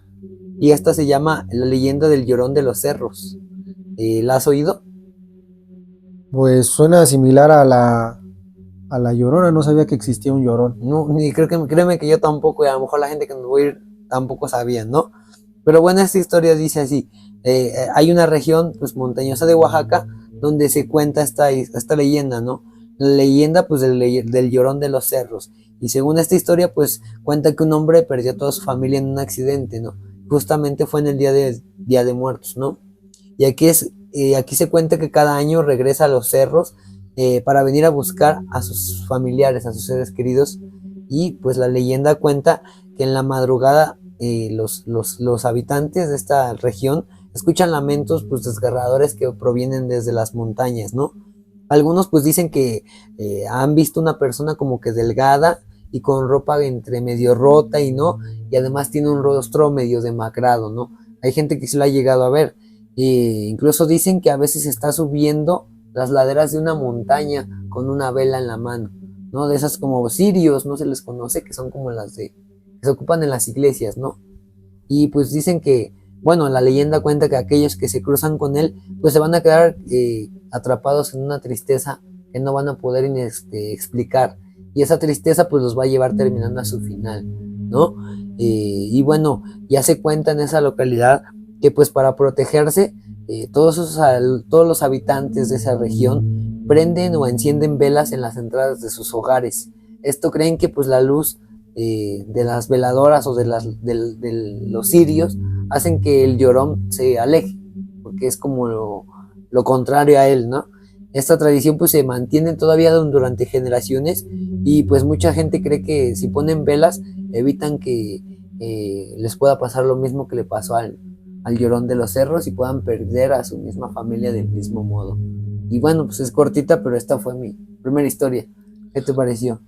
y esta se llama La leyenda del Llorón de los Cerros. ¿La has oído? pues suena similar a la Llorona, no sabía que existía un Llorón. No, ni créeme que yo tampoco, y a lo mejor la gente que nos voy a ir tampoco sabía, ¿no? Pero bueno, esta historia dice así, hay una región pues montañosa de Oaxaca donde se cuenta esta leyenda, ¿no? La leyenda pues del Llorón de los Cerros. Y según esta historia pues cuenta que un hombre perdió a toda su familia en un accidente, ¿no? Justamente fue en el Día de Muertos, ¿no? Y aquí se cuenta que cada año regresa a los cerros para venir a buscar a sus familiares, a sus seres queridos. Y pues la leyenda cuenta que en la madrugada los habitantes de esta región escuchan lamentos pues desgarradores que provienen desde las montañas, ¿no? Algunos pues dicen que han visto una persona como que delgada y con ropa entre medio rota y no, y además tiene un rostro medio demacrado, ¿no? Hay gente que se lo ha llegado a ver. Incluso dicen que a veces está subiendo las laderas de una montaña con una vela en la mano, ¿no? De esas como cirios, no se les conoce, que son como que se ocupan en las iglesias, ¿no? Y pues dicen que, bueno, la leyenda cuenta que aquellos que se cruzan con él, pues se van a quedar atrapados en una tristeza que no van a poder explicar. Y esa tristeza pues los va a llevar terminando a su final, ¿no? Y bueno, ya se cuenta en esa localidad que pues para protegerse, todos los habitantes de esa región prenden o encienden velas en las entradas de sus hogares. Esto creen que pues la luz de las veladoras o de los cirios hacen que el llorón se aleje, porque es como lo contrario a él, ¿no? Esta tradición pues se mantiene todavía durante generaciones y pues mucha gente cree que si ponen velas evitan que les pueda pasar lo mismo que le pasó al llorón de los cerros y puedan perder a su misma familia del mismo modo. Y bueno, pues es cortita, pero esta fue mi primera historia. ¿Qué te pareció?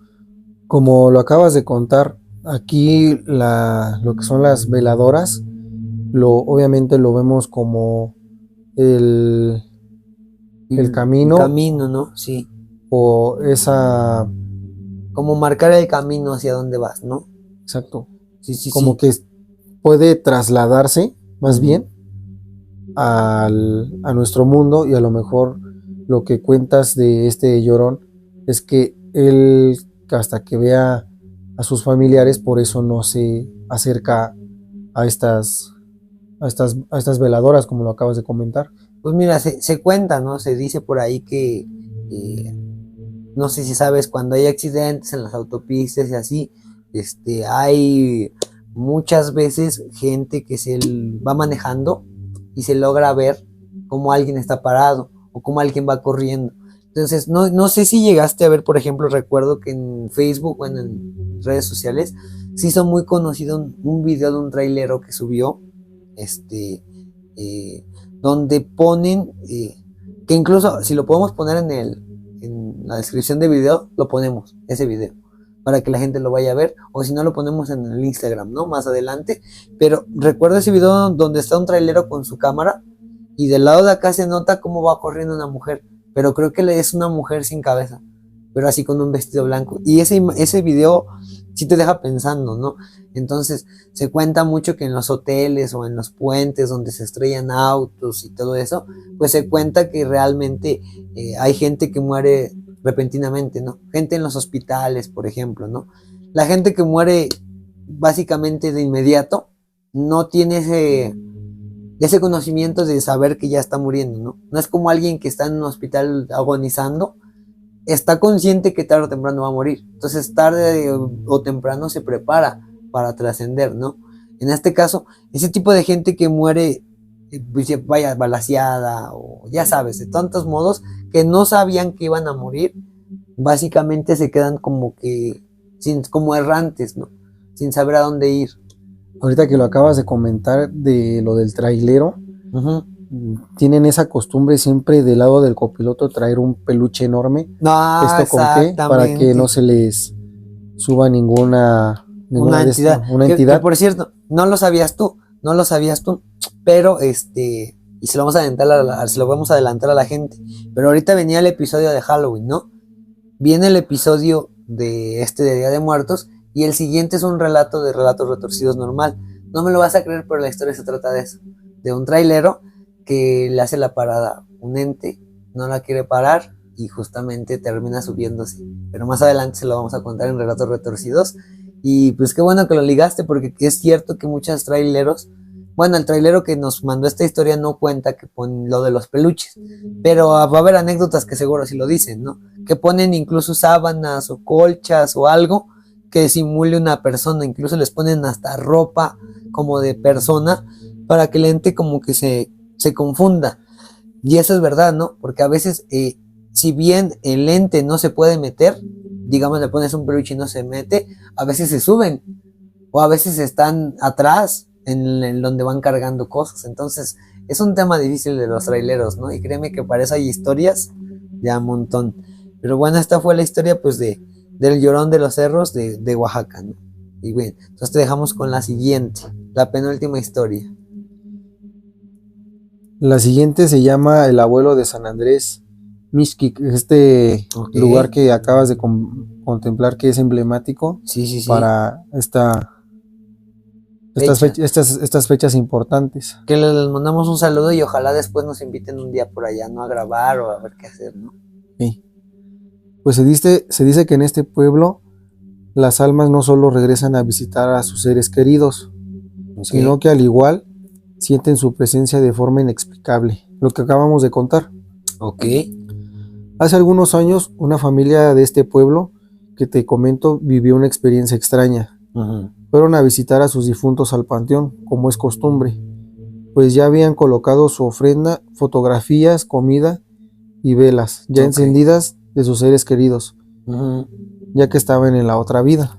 Como lo acabas de contar, aquí lo que son las veladoras, obviamente lo vemos como el, el El camino camino, ¿no? Sí. o esa, Como marcar el camino hacia dónde vas, ¿no? exacto, Sí, sí, como sí. que puede trasladarse más Ujú. bien a nuestro mundo, y a lo mejor lo que cuentas de este llorón es que él, hasta que vea a sus familiares, por eso no se acerca a estas veladoras, como lo acabas de comentar. Pues mira, se cuenta, ¿no? Se dice por ahí que, eh, no sé si sabes, cuando hay accidentes en las autopistas y así, hay muchas veces gente que va manejando y se logra ver cómo alguien está parado o cómo alguien va corriendo. Entonces, no sé si llegaste a ver, por ejemplo, recuerdo que en Facebook o en redes sociales se hizo muy conocido un video de un trailero que subió, este, eh, donde ponen, que incluso si lo podemos poner en la descripción de video, lo ponemos, ese video, para que la gente lo vaya a ver, o si no lo ponemos en el Instagram, ¿no? Más adelante, pero recuerdo ese video donde está un trailero con su cámara y del lado de acá se nota cómo va corriendo una mujer, pero creo que es una mujer sin cabeza, pero así con un vestido blanco, y ese video sí te deja pensando, ¿no? Entonces, se cuenta mucho que en los hoteles o en los puentes donde se estrellan autos y todo eso, pues se cuenta que realmente hay gente que muere repentinamente, ¿no? Gente en los hospitales, por ejemplo, ¿no? La gente que muere básicamente de inmediato no tiene ese conocimiento de saber que ya está muriendo, ¿no? No es como alguien que está en un hospital agonizando, está consciente que tarde o temprano va a morir. Entonces, tarde o temprano se prepara para trascender, ¿no? En este caso, ese tipo de gente que muere pues, vaya balaceada o ya sabes, de tantos modos que no sabían que iban a morir, básicamente se quedan como que como errantes, ¿no? Sin saber a dónde ir. Ahorita que lo acabas de comentar de lo del trailero, Ujú. tienen esa costumbre siempre del lado del copiloto traer un peluche enorme. No, ¿Esto con qué? Para que no exactamente. se les suba ninguna Una entidad. una Que entidad. por cierto, no lo sabías tú, no lo sabías tú, pero y se lo vamos a adelantar a la gente. Pero ahorita venía el episodio de Halloween, ¿no? Viene el episodio de Día de Muertos y el siguiente es un relato de relatos retorcidos normal. No me lo vas a creer, pero la historia se trata de eso, de un trailero que le hace la parada a un ente, no la quiere parar y justamente termina subiéndose. Pero más adelante se lo vamos a contar en relatos retorcidos. Y pues qué bueno que lo ligaste, porque es cierto que muchos traileros, bueno, el trailero que nos mandó esta historia no cuenta que pone lo de los peluches, pero va a haber anécdotas que seguro sí lo dicen, ¿no? Que ponen incluso sábanas o colchas o algo que simule una persona, incluso les ponen hasta ropa como de persona para que el ente como que se confunda. Y eso es verdad, ¿no? Porque a veces, si bien el ente no se puede meter, digamos, le pones un peluche y no se mete, a veces se suben o a veces están atrás en donde van cargando cosas. Entonces, es un tema difícil de los traileros, ¿no? Y créeme que para eso hay historias de un montón. Pero bueno, esta fue la historia, pues, del Llorón de los Cerros de Oaxaca, ¿no? Y bien, entonces te dejamos con la siguiente, la penúltima historia. La siguiente se llama El Abuelo de San Andrés Mixquic, este Ok. lugar que acabas de contemplar, que es emblemático Sí, sí, sí. para estas fechas importantes. Que les mandamos un saludo y ojalá después nos inviten un día por allá, ¿no? A grabar o a ver qué hacer, ¿no? Sí. Pues se dice que en este pueblo las almas no solo regresan a visitar a sus seres queridos, sino que al igual sienten su presencia de forma inexplicable, lo que acabamos de contar. Ok. Hace algunos años, una familia de este pueblo que te comento vivió una experiencia extraña. Uh-huh. Fueron a visitar a sus difuntos al panteón, como es costumbre, pues ya habían colocado su ofrenda, fotografías, comida y velas ya encendidas de sus seres queridos, ya que estaban en la otra vida.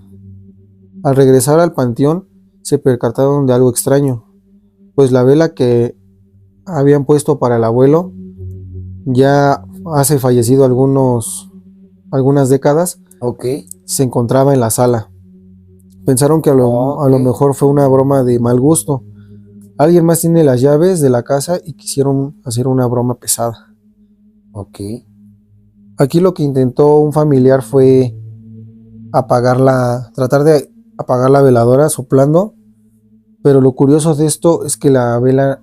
Al regresar al panteón, se percataron de algo extraño, pues la vela que habían puesto para el abuelo, ya hace fallecido algunas décadas, se encontraba en la sala. Pensaron que a lo mejor fue una broma de mal gusto. Alguien más tiene las llaves de la casa y quisieron hacer una broma pesada. Aquí lo que intentó un familiar fue tratar de apagar la veladora soplando, pero lo curioso de esto es que la vela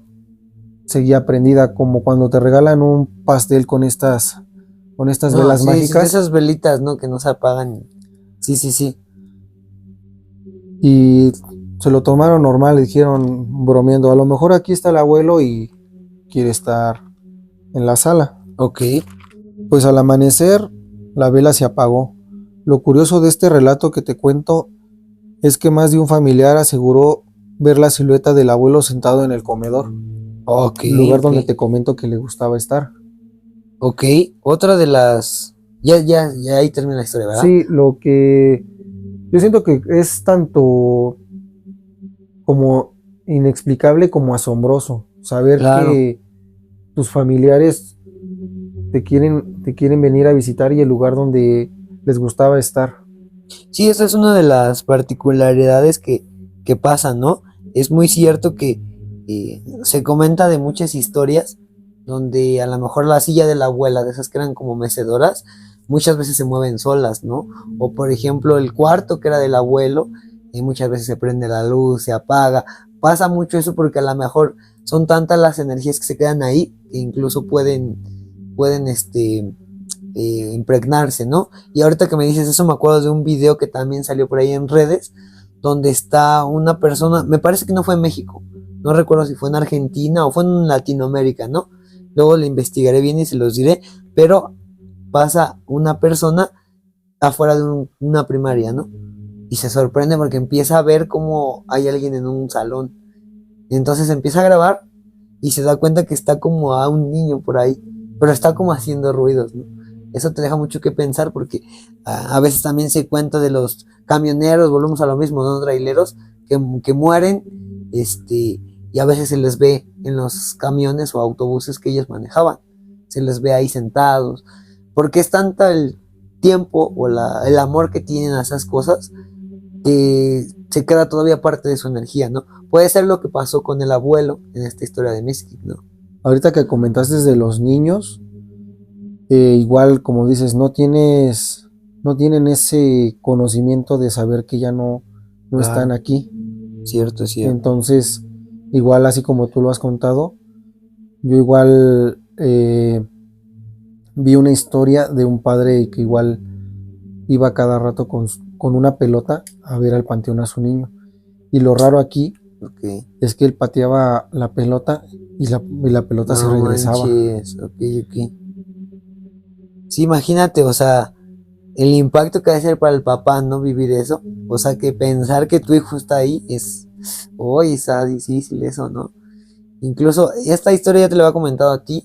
seguía prendida, como cuando te regalan un pastel con estas velas mágicas. Sí, esas velitas, ¿no? Que no se apagan. Sí, sí, sí. Y se lo tomaron normal, dijeron bromeando, a lo mejor aquí está el abuelo y quiere estar en la sala. Pues al amanecer la vela se apagó. Lo curioso de este relato que te cuento es que más de un familiar aseguró ver la silueta del abuelo sentado en el comedor, lugar donde te comento que le gustaba estar. Otra de las... Ya ahí termina la historia, ¿verdad? Sí, lo que yo siento que es tanto como inexplicable como asombroso saber que tus familiares te quieren venir a visitar y el lugar donde les gustaba estar. Sí, esa es una de las particularidades que pasan, ¿no? Es muy cierto que se comenta de muchas historias donde a lo mejor la silla de la abuela, de esas que eran como mecedoras, muchas veces se mueven solas, ¿no? O por ejemplo el cuarto que era del abuelo, muchas veces se prende la luz, se apaga. Pasa mucho eso porque a lo mejor son tantas las energías que se quedan ahí que incluso pueden impregnarse, ¿no? Y ahorita que me dices eso me acuerdo de un video que también salió por ahí en redes, donde está una persona, me parece que no fue en México, no recuerdo si fue en Argentina o fue en Latinoamérica, ¿no? Luego le investigaré bien y se los diré, pero pasa una persona afuera de una primaria, ¿no? Y se sorprende porque empieza a ver cómo hay alguien en un salón. Y entonces empieza a grabar y se da cuenta que está como a un niño por ahí, pero está como haciendo ruidos, ¿no? Eso te deja mucho que pensar porque a veces también se cuenta de los camioneros, volvemos a lo mismo, ¿no? Traileros que mueren, y a veces se les ve en los camiones o autobuses que ellos manejaban, se les ve ahí sentados, porque es tanta el tiempo o el amor que tienen a esas cosas que se queda todavía parte de su energía, ¿no? Puede ser lo que pasó con el abuelo en esta historia de Meskit, ¿no? Ahorita que comentaste de los niños, igual como dices, no tienen ese conocimiento de saber que ya no están Claro, aquí. cierto, cierto. Entonces, igual así como tú lo has contado, yo igual vi una historia de un padre que igual iba cada rato con una pelota a ver al panteón a su niño. Y lo raro aquí Ok. es que él pateaba la pelota y la pelota se No regresaba. manches, ok, ok. Sí, imagínate, o sea, el impacto que va a ser para el papá no vivir eso. O sea, que pensar que tu hijo está ahí es, hoy está difícil eso, ¿no? Incluso esta historia ya te la había comentado a ti.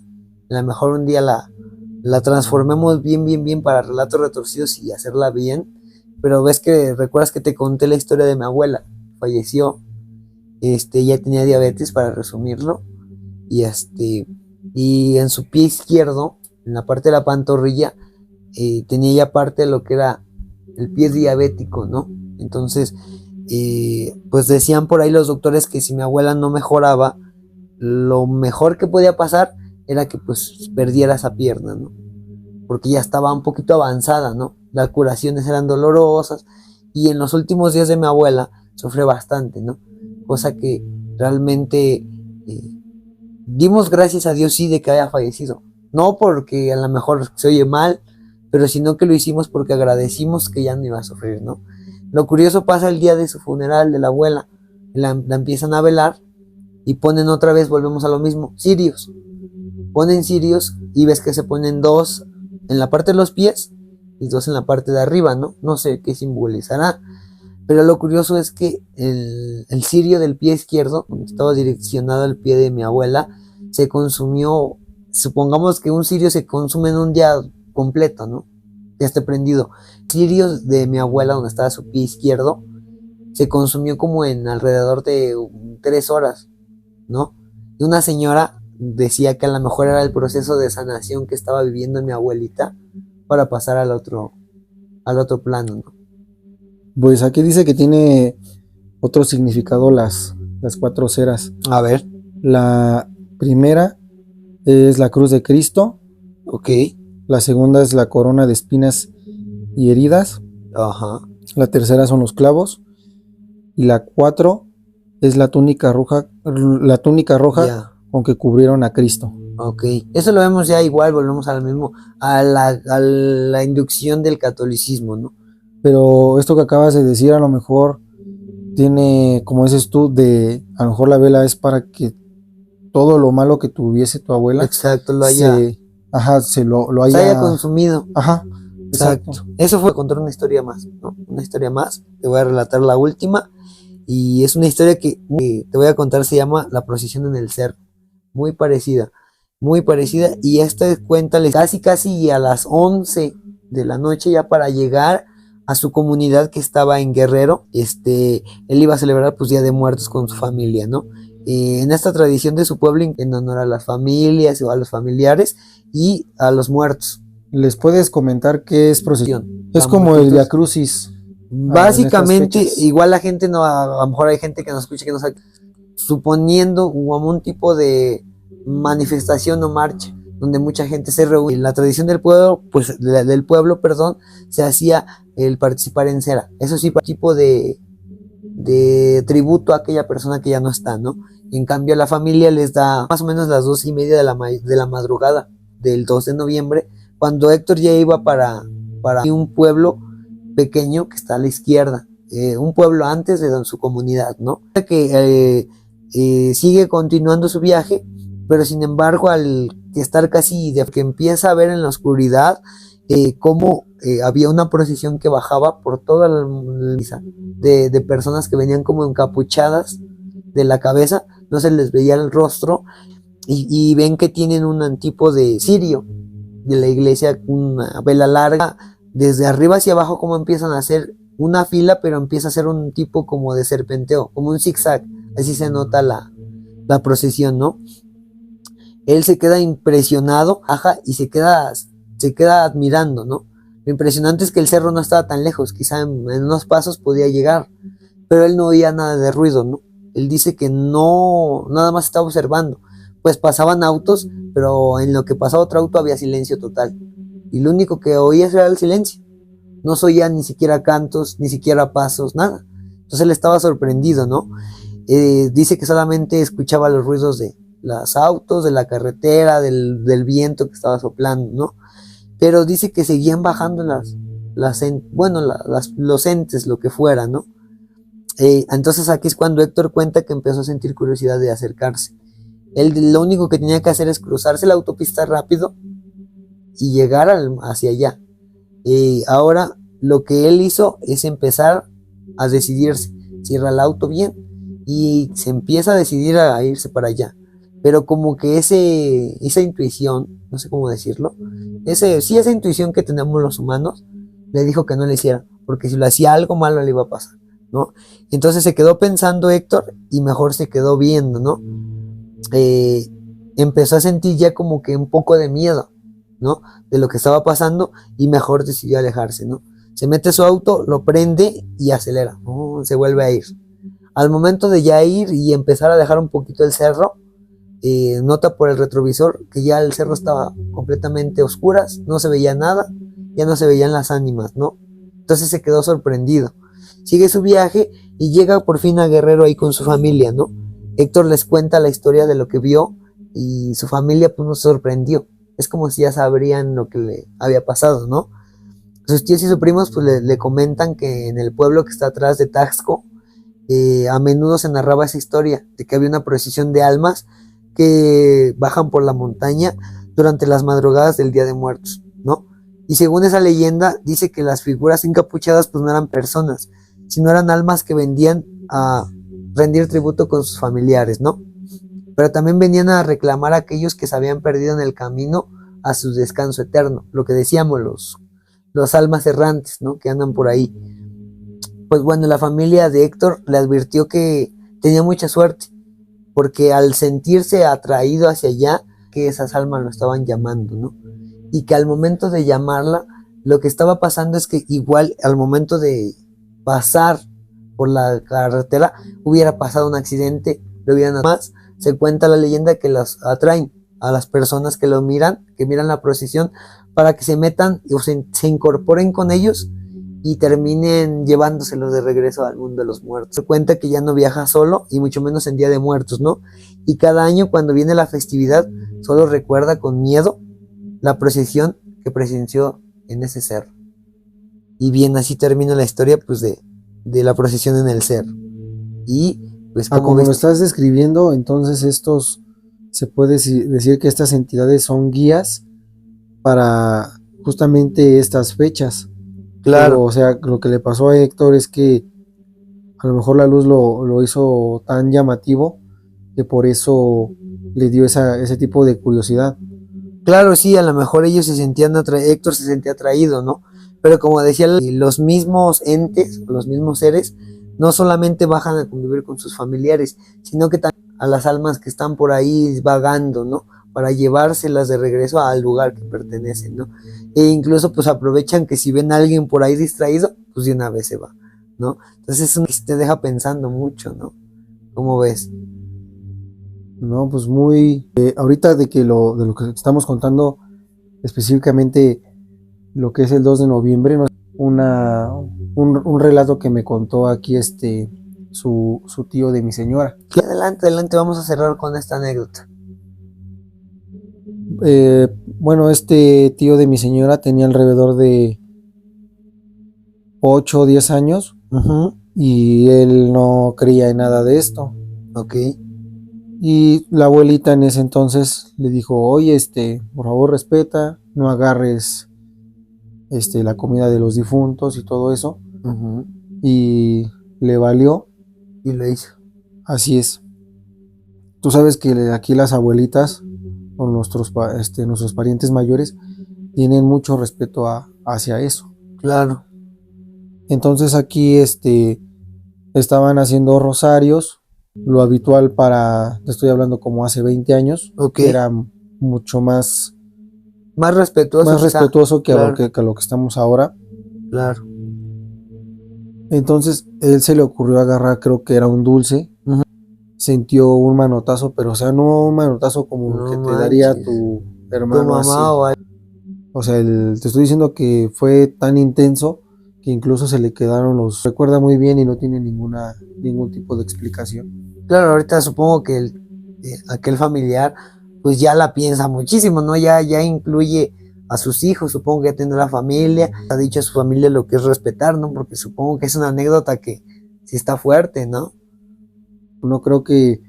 A lo mejor un día la transformemos bien, bien, bien para relatos retorcidos y hacerla bien. Pero ves que, recuerdas que te conté la historia de mi abuela. Falleció, ella tenía diabetes, para resumirlo. Y y en su pie izquierdo, en la parte de la pantorrilla, tenía ya parte de lo que era el pie diabético, ¿no? Entonces, pues decían por ahí los doctores que si mi abuela no mejoraba, lo mejor que podía pasar era que pues perdiera esa pierna, ¿no? Porque ya estaba un poquito avanzada, ¿no? Las curaciones eran dolorosas y en los últimos días de mi abuela sufrió bastante, ¿no? Cosa que realmente dimos gracias a Dios sí de que haya fallecido. No porque a lo mejor se oye mal, pero sino que lo hicimos porque agradecimos que ya no iba a sufrir, ¿no? Lo curioso pasa el día de su funeral de la abuela, la empiezan a velar y ponen otra vez, volvemos a lo mismo, cirios. Ponen cirios y ves que se ponen dos en la parte de los pies y dos en la parte de arriba, ¿no? No sé qué simbolizará, pero lo curioso es que el cirio del pie izquierdo, donde estaba direccionado al pie de mi abuela, se consumió, supongamos que un cirio se consume en un día completo, ¿no? Ya esté prendido. Cirio de mi abuela, donde estaba su pie izquierdo, se consumió como en alrededor de 3 horas, ¿no? Y una señora decía que a lo mejor era el proceso de sanación que estaba viviendo mi abuelita para pasar al otro plano, ¿no? Pues aquí dice que tiene otro significado las cuatro ceras. A ver, La primera es la cruz de Cristo, ok, la segunda es la corona de espinas y heridas, ajá, la tercera son los clavos y la cuatro es la túnica roja ya, con que cubrieron a Cristo. ok. Eso lo vemos ya igual, volvemos al mismo, a la inducción del catolicismo, ¿no? Pero esto que acabas de decir a lo mejor tiene, como dices tú, a lo mejor la vela es para que todo lo malo que tuviese tu abuela Exacto, se, ajá, lo se haya haya, consumido. ajá, exacto. Exacto. Eso fue contar una historia más, ¿no? Una historia más. Te voy a relatar la última. Y es una historia que te voy a contar, se llama La procesión en el cerro. Muy parecida, muy parecida. Y esta cuéntale casi, casi a las 11 de la noche, ya para llegar a su comunidad que estaba en Guerrero. Él iba a celebrar pues Día de Muertos con su familia, ¿no? En esta tradición de su pueblo, en honor a las familias o a los familiares y a los muertos. ¿Les puedes comentar qué es procesión? Es San como el Marquitos. Via Crucis en estas Básicamente, fechas. igual la gente no, a lo mejor hay gente que nos escucha que no sabe, suponiendo como un tipo de manifestación o marcha, donde mucha gente se reúne. La tradición del pueblo, pues del pueblo, perdón, se hacía el participar en cera. Eso sí, tipo de tributo a aquella persona que ya no está, ¿no? Y en cambio, la familia les da más o menos las 2:30 de la madrugada del 2 de noviembre, cuando Héctor ya iba para un pueblo pequeño que está a la izquierda, un pueblo antes de su comunidad, ¿no? Que sigue continuando su viaje, pero sin embargo, al estar casi de que empieza a ver en la oscuridad, cómo había una procesión que bajaba por toda la misa de personas que venían como encapuchadas de la cabeza, no se les veía el rostro, y ven que tienen un tipo de cirio de la iglesia, una vela larga, desde arriba hacia abajo como empiezan a hacer una fila, pero empieza a hacer un tipo como de serpenteo, como un zigzag, así se nota la procesión, ¿no? Él se queda impresionado, ajá, y se queda admirando, ¿no? Lo impresionante es que el cerro no estaba tan lejos, quizá en unos pasos podía llegar, pero él no oía nada de ruido, ¿no? Él dice que no, nada más estaba observando, pues pasaban autos, pero en lo que pasaba otro auto había silencio total, y lo único que oía era el silencio, no se oía ni siquiera cantos, ni siquiera pasos, nada. Entonces él estaba sorprendido, ¿no? Dice que solamente escuchaba los ruidos de los autos, de la carretera, del viento que estaba soplando, ¿no? Pero dice que seguían bajando los entes, lo que fuera, ¿no? Entonces aquí es cuando Héctor cuenta que empezó a sentir curiosidad de acercarse. Él lo único que tenía que hacer es cruzarse la autopista rápido y llegar hacia allá. Ahora lo que él hizo es empezar a decidirse. Cierra el auto bien y se empieza a decidir a irse para allá. Pero como que esa intuición, no sé cómo decirlo, esa intuición que tenemos los humanos, le dijo que no le hiciera, porque si lo hacía algo malo le iba a pasar, ¿no? Entonces se quedó pensando Héctor y mejor se quedó viendo, ¿no? Eh, Empezó a sentir ya como que un poco de miedo, ¿no? De lo que estaba pasando y mejor decidió alejarse, ¿no? Se mete a su auto, lo prende y acelera, ¿no? Se vuelve a ir. Al momento de ya ir y empezar a dejar un poquito el cerro, nota por el retrovisor que ya el cerro estaba completamente oscuras, no se veía nada, ya no se veían las ánimas, ¿no? Entonces se quedó sorprendido. Sigue su viaje y llega por fin a Guerrero ahí con su familia, ¿no? Héctor les cuenta la historia de lo que vio y su familia pues nos sorprendió. Es como si ya sabrían lo que le había pasado, ¿no? Sus tíos y sus primos pues le comentan que en el pueblo que está atrás de Taxco, a menudo se narraba esa historia de que había una procesión de almas que bajan por la montaña durante las madrugadas del Día de Muertos, ¿no? Y según esa leyenda, dice que las figuras encapuchadas pues no eran personas, sino eran almas que vendían a rendir tributo con sus familiares, ¿no? Pero también venían a reclamar a aquellos que se habían perdido en el camino a su descanso eterno, lo que decíamos, los almas errantes, ¿no? Que andan por ahí. Pues bueno, la familia de Héctor le advirtió que tenía mucha suerte, porque al sentirse atraído hacia allá, que esas almas lo estaban llamando, ¿no? Y que al momento de llamarla, lo que estaba pasando es que igual al momento de pasar por la carretera, hubiera pasado un accidente, lo hubieran más, se cuenta la leyenda que las atraen a las personas que lo miran, que miran la procesión, para que se metan o se incorporen con ellos y terminen llevándoselo de regreso al mundo de los muertos. Se cuenta que ya no viaja solo y mucho menos en Día de Muertos, ¿no? Y cada año cuando viene la festividad solo recuerda con miedo la procesión que presenció en ese cerro. Y bien, así termina la historia pues de la procesión en el cerro. Y pues como lo estás describiendo, entonces se puede decir que estas entidades son guías para justamente estas fechas. Claro. Pero, o sea, lo que le pasó a Héctor es que a lo mejor la luz lo hizo tan llamativo que por eso le dio ese tipo de curiosidad. Claro, sí, a lo mejor ellos se sentían Héctor se sentía atraído, ¿no? Pero como decía, los mismos entes, los mismos seres, no solamente bajan a convivir con sus familiares, sino que también a las almas que están por ahí vagando, ¿no? Para llevárselas de regreso al lugar que pertenecen, ¿no? E incluso pues aprovechan que si ven a alguien por ahí distraído, pues de una vez se va, ¿no? Entonces eso te deja pensando mucho, ¿no? ¿Cómo ves? No, pues muy... ahorita de lo que estamos contando, específicamente lo que es el 2 de noviembre, ¿no? un relato que me contó aquí su tío de mi señora. Adelante, vamos a cerrar con esta anécdota. Bueno, este tío de mi señora tenía alrededor de 8 o 10 años y él no creía en nada de esto. Ok. Y la abuelita en ese entonces le dijo, oye, por favor respeta, no agarres la comida de los difuntos y todo eso. Y le valió. Y lo hizo. Así es. Tú sabes que aquí las abuelitas o nuestros parientes mayores tienen mucho respeto hacia eso. Claro. Entonces aquí estaban haciendo rosarios, lo habitual te estoy hablando como hace 20 años, Ok. que era mucho más Respetuoso. respetuoso que, Claro. que a lo que estamos ahora. Claro. Entonces él se le ocurrió agarrar, creo que era un dulce, Ujú. sintió un manotazo, pero o sea, no un manotazo como el No que te daría manches. tu Tu hermano así. mamá o algo. O sea, te estoy diciendo que fue tan intenso que incluso se le quedaron recuerda muy bien y no tiene ningún tipo de explicación. Claro, ahorita supongo que aquel familiar pues ya la piensa muchísimo, ¿no? Ya incluye a sus hijos, supongo que ya tendrá familia, ha dicho a su familia lo que es respetar, ¿no? Porque supongo que es una anécdota que sí está fuerte, ¿no? No creo que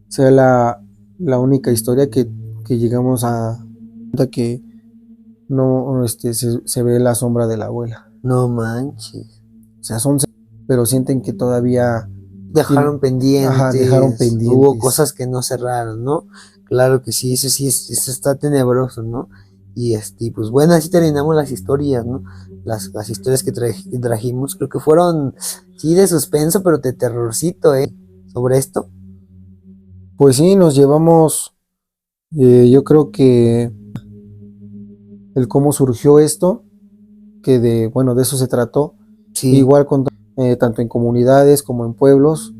sea la única historia que llegamos a que no se ve la sombra de la abuela. No manches. O sea, pero sienten que todavía Dejaron pendientes, ajá, dejaron pendientes. hubo cosas que no cerraron, ¿no? Claro que sí, eso está tenebroso, ¿no? Y pues bueno, así terminamos las historias, ¿no? Las historias que trajimos, creo que fueron, sí, de suspenso, pero de terrorcito, sobre esto. Pues sí, nos llevamos, yo creo que el cómo surgió esto, que de eso se trató, Sí. igual tanto en comunidades como en pueblos,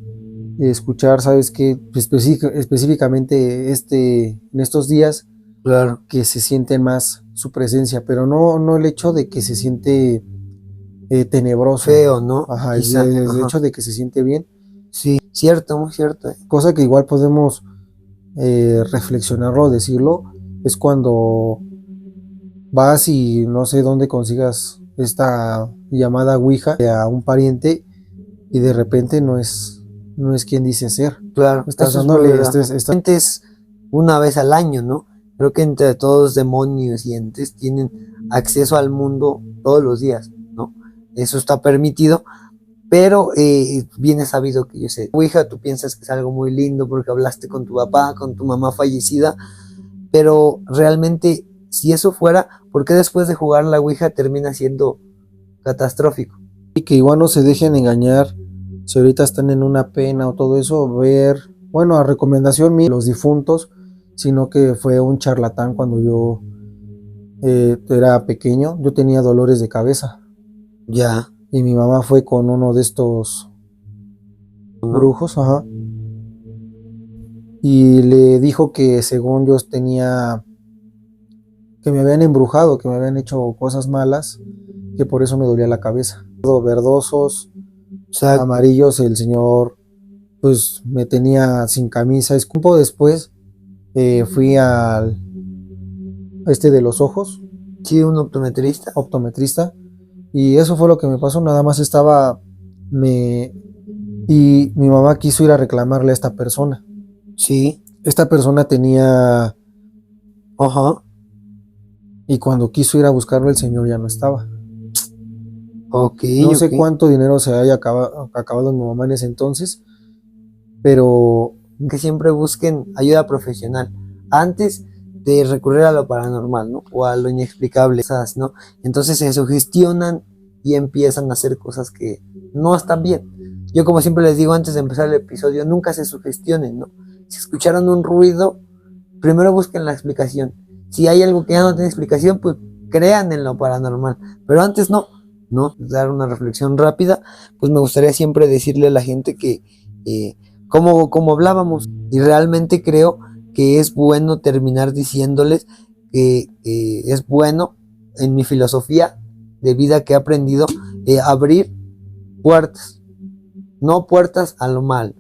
escuchar, ¿sabes qué? Específicamente en estos días, Claro. que se siente más su presencia, pero no el hecho de que se siente tenebroso. Feo, ¿no? Ajá, Quizá. el hecho de que se siente bien. Sí, cierto, muy cierto. Cosa que igual podemos reflexionarlo, decirlo, es cuando vas y no sé dónde consigas esta llamada Ouija a un pariente y de repente no es quien dice ser. Claro, Estás eso es dándole verdad. Es una vez al año, ¿no? Creo que entre todos demonios y entes tienen acceso al mundo todos los días, ¿no? Eso está permitido, pero bien es sabido que yo sé, Ouija, tú piensas que es algo muy lindo porque hablaste con tu papá, con tu mamá fallecida, pero realmente, si eso fuera, ¿por qué después de jugar la Ouija termina siendo catastrófico? Y que igual no se dejen engañar, si ahorita están en una pena o todo eso, a recomendación mía, los difuntos, sino que fue un charlatán cuando yo era pequeño, yo tenía dolores de cabeza. Ya. Y mi mamá fue con uno de estos brujos, ajá. Y le dijo que según yo que me habían embrujado, que me habían hecho cosas malas, que por eso me dolía la cabeza. Verdosos, amarillos, el señor pues me tenía sin camisa. Un poco después fui al de los ojos. Sí, un optometrista. Optometrista. Y eso fue lo que me pasó, nada más y mi mamá quiso ir a reclamarle a esta persona. Sí. Esta persona tenía... Ajá. Y cuando quiso ir a buscarlo, el señor ya no estaba. Ok. No sé cuánto dinero se haya acabado en mi mamá en ese entonces, pero... Que siempre busquen ayuda profesional antes de recurrir a lo paranormal, ¿no? O a lo inexplicable, ¿no? Entonces se sugestionan y empiezan a hacer cosas que no están bien. Yo, como siempre les digo antes de empezar el episodio, nunca se sugestionen, ¿no? Si escucharon un ruido, primero busquen la explicación. Si hay algo que ya no tiene explicación, pues crean en lo paranormal. Pero antes no, dar una reflexión rápida, pues me gustaría siempre decirle a la gente que, como hablábamos, y realmente creo que es bueno terminar diciéndoles que es bueno, en mi filosofía de vida que he aprendido, abrir puertas, no puertas a lo mal,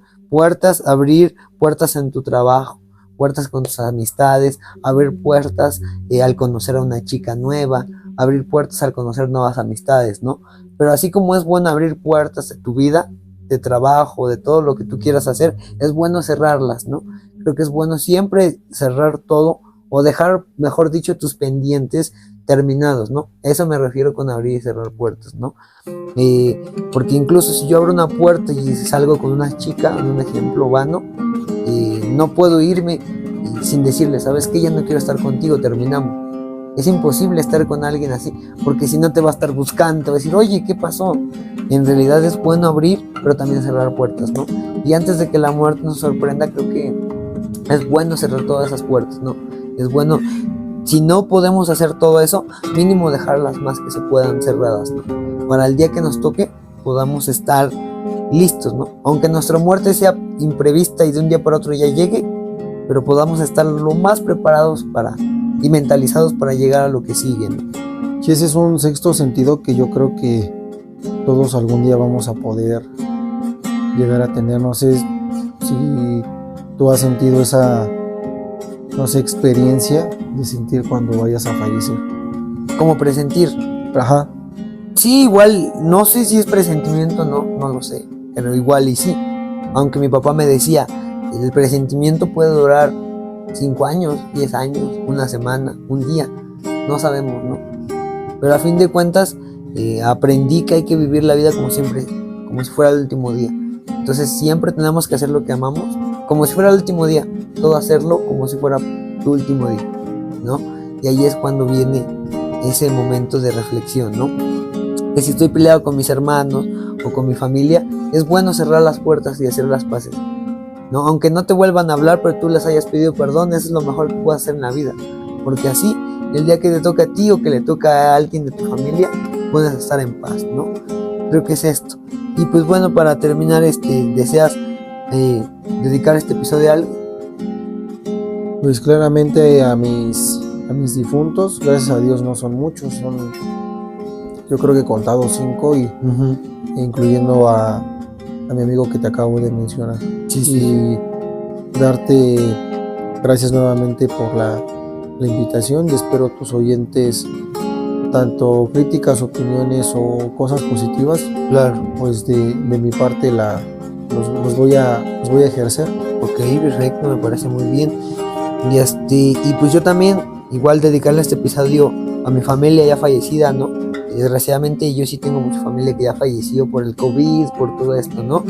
abrir puertas en tu trabajo, puertas con tus amistades, abrir puertas al conocer a una chica nueva, abrir puertas al conocer nuevas amistades, ¿no? Pero así como es bueno abrir puertas de tu vida, de trabajo, de todo lo que tú quieras hacer, es bueno cerrarlas, ¿no? Creo que es bueno siempre cerrar todo o dejar, mejor dicho, tus pendientes terminados, ¿no? Eso me refiero con abrir y cerrar puertas, ¿no? Porque incluso si yo abro una puerta y salgo con una chica, en un ejemplo vano, no puedo irme sin decirle, ¿sabes qué? Ya no quiero estar contigo, terminamos. Es imposible estar con alguien así, porque si no te va a estar buscando, te va a decir, oye, ¿qué pasó? En realidad es bueno abrir, pero también cerrar puertas, ¿no? Y antes de que la muerte nos sorprenda, creo que es bueno cerrar todas esas puertas, ¿no? Es bueno, si no podemos hacer todo eso, mínimo dejarlas más que se puedan cerradas, ¿no? Para el día que nos toque, podamos estar listos, ¿no? Aunque nuestra muerte sea imprevista y de un día para otro ya llegue, pero podamos estar lo más preparados y mentalizados para llegar a lo que sigue, ¿no? Sí, ese es un sexto sentido que yo creo que todos algún día vamos a poder llegar a tener. No sé si tú has sentido esa, no sé, experiencia de sentir cuando vayas a fallecer. Como presentir. Ajá. Sí, igual, no sé si es presentimiento, no lo sé, pero igual y sí. Aunque mi papá me decía, el presentimiento puede durar 5 años, 10 años, una semana, un día, no sabemos, ¿no? Pero a fin de cuentas, aprendí que hay que vivir la vida como siempre, como si fuera el último día. Entonces siempre tenemos que hacer lo que amamos, como si fuera el último día, todo hacerlo como si fuera tu último día, ¿no? Y ahí es cuando viene ese momento de reflexión, ¿no? Que si estoy peleado con mis hermanos o con mi familia, es bueno cerrar las puertas y hacer las paces, ¿no? Aunque no te vuelvan a hablar, pero tú les hayas pedido perdón, eso es lo mejor que puedes hacer en la vida, porque así, el día que te toca a ti o que le toca a alguien de tu familia, puedes estar en paz, ¿no? Creo que es esto. Y pues bueno, para terminar, ¿deseas dedicar este episodio a alguien? Pues claramente a mis difuntos, gracias a Dios no son muchos, son yo creo que contados 5 incluyendo a mi amigo que te acabo de mencionar. Sí. Y darte gracias nuevamente por la invitación, y espero tus oyentes, tanto críticas, opiniones o cosas positivas, Claro. pues de mi parte los voy a ejercer. Ok, perfecto, me parece muy bien. Y pues yo también, igual dedicarle este episodio a mi familia ya fallecida, ¿no? Desgraciadamente yo sí tengo mucha familia que ya falleció por el COVID, por todo esto, ¿no?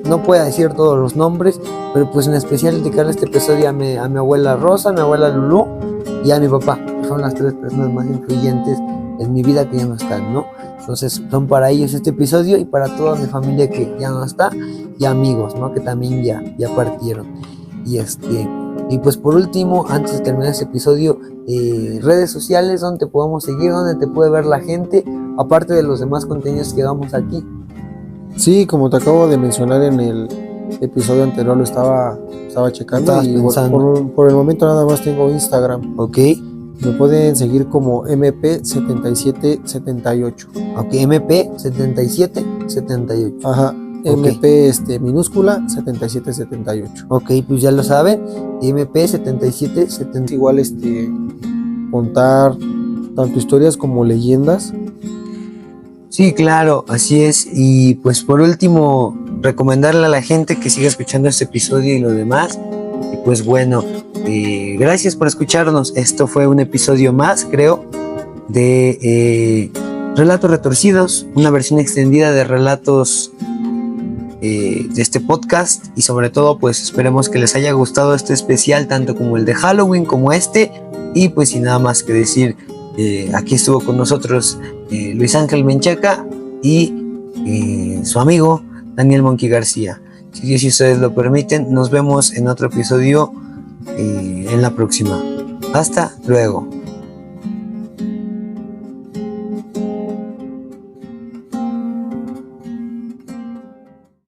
No puedo decir todos los nombres, pero pues en especial dedicarle este episodio a mi abuela Rosa, a mi abuela Lulú y a mi papá, que son las 3 personas más influyentes en mi vida que ya no están, ¿no? Entonces son para ellos este episodio y para toda mi familia que ya no está, y amigos, ¿no? Que también ya partieron. Y pues por último, antes de terminar este episodio, redes sociales donde te podemos seguir, donde te puede ver la gente, aparte de los demás contenidos que hagamos aquí. Sí, como te acabo de mencionar en el episodio anterior, lo estaba checando y por el momento nada más tengo Instagram. Ok. Me pueden seguir como MP7778. Ok, MP7778. Ajá. Okay. MP minúscula 7778. Ok, pues ya lo saben, MP7778. Igual contar tanto historias como leyendas. Sí, claro, así es. Y pues por último, recomendarle a la gente que siga escuchando este episodio y lo demás. Y pues bueno, gracias por escucharnos. Esto fue un episodio más, creo, de Relatos Retorcidos, una versión extendida de relatos de este podcast, y sobre todo pues esperemos que les haya gustado este especial tanto como el de Halloween como este. Y pues sin nada más que decir, aquí estuvo con nosotros Luis Ángel Menchaca y su amigo Daniel Monkey García. Si Dios y ustedes lo permiten, nos vemos en otro episodio en la próxima. Hasta luego.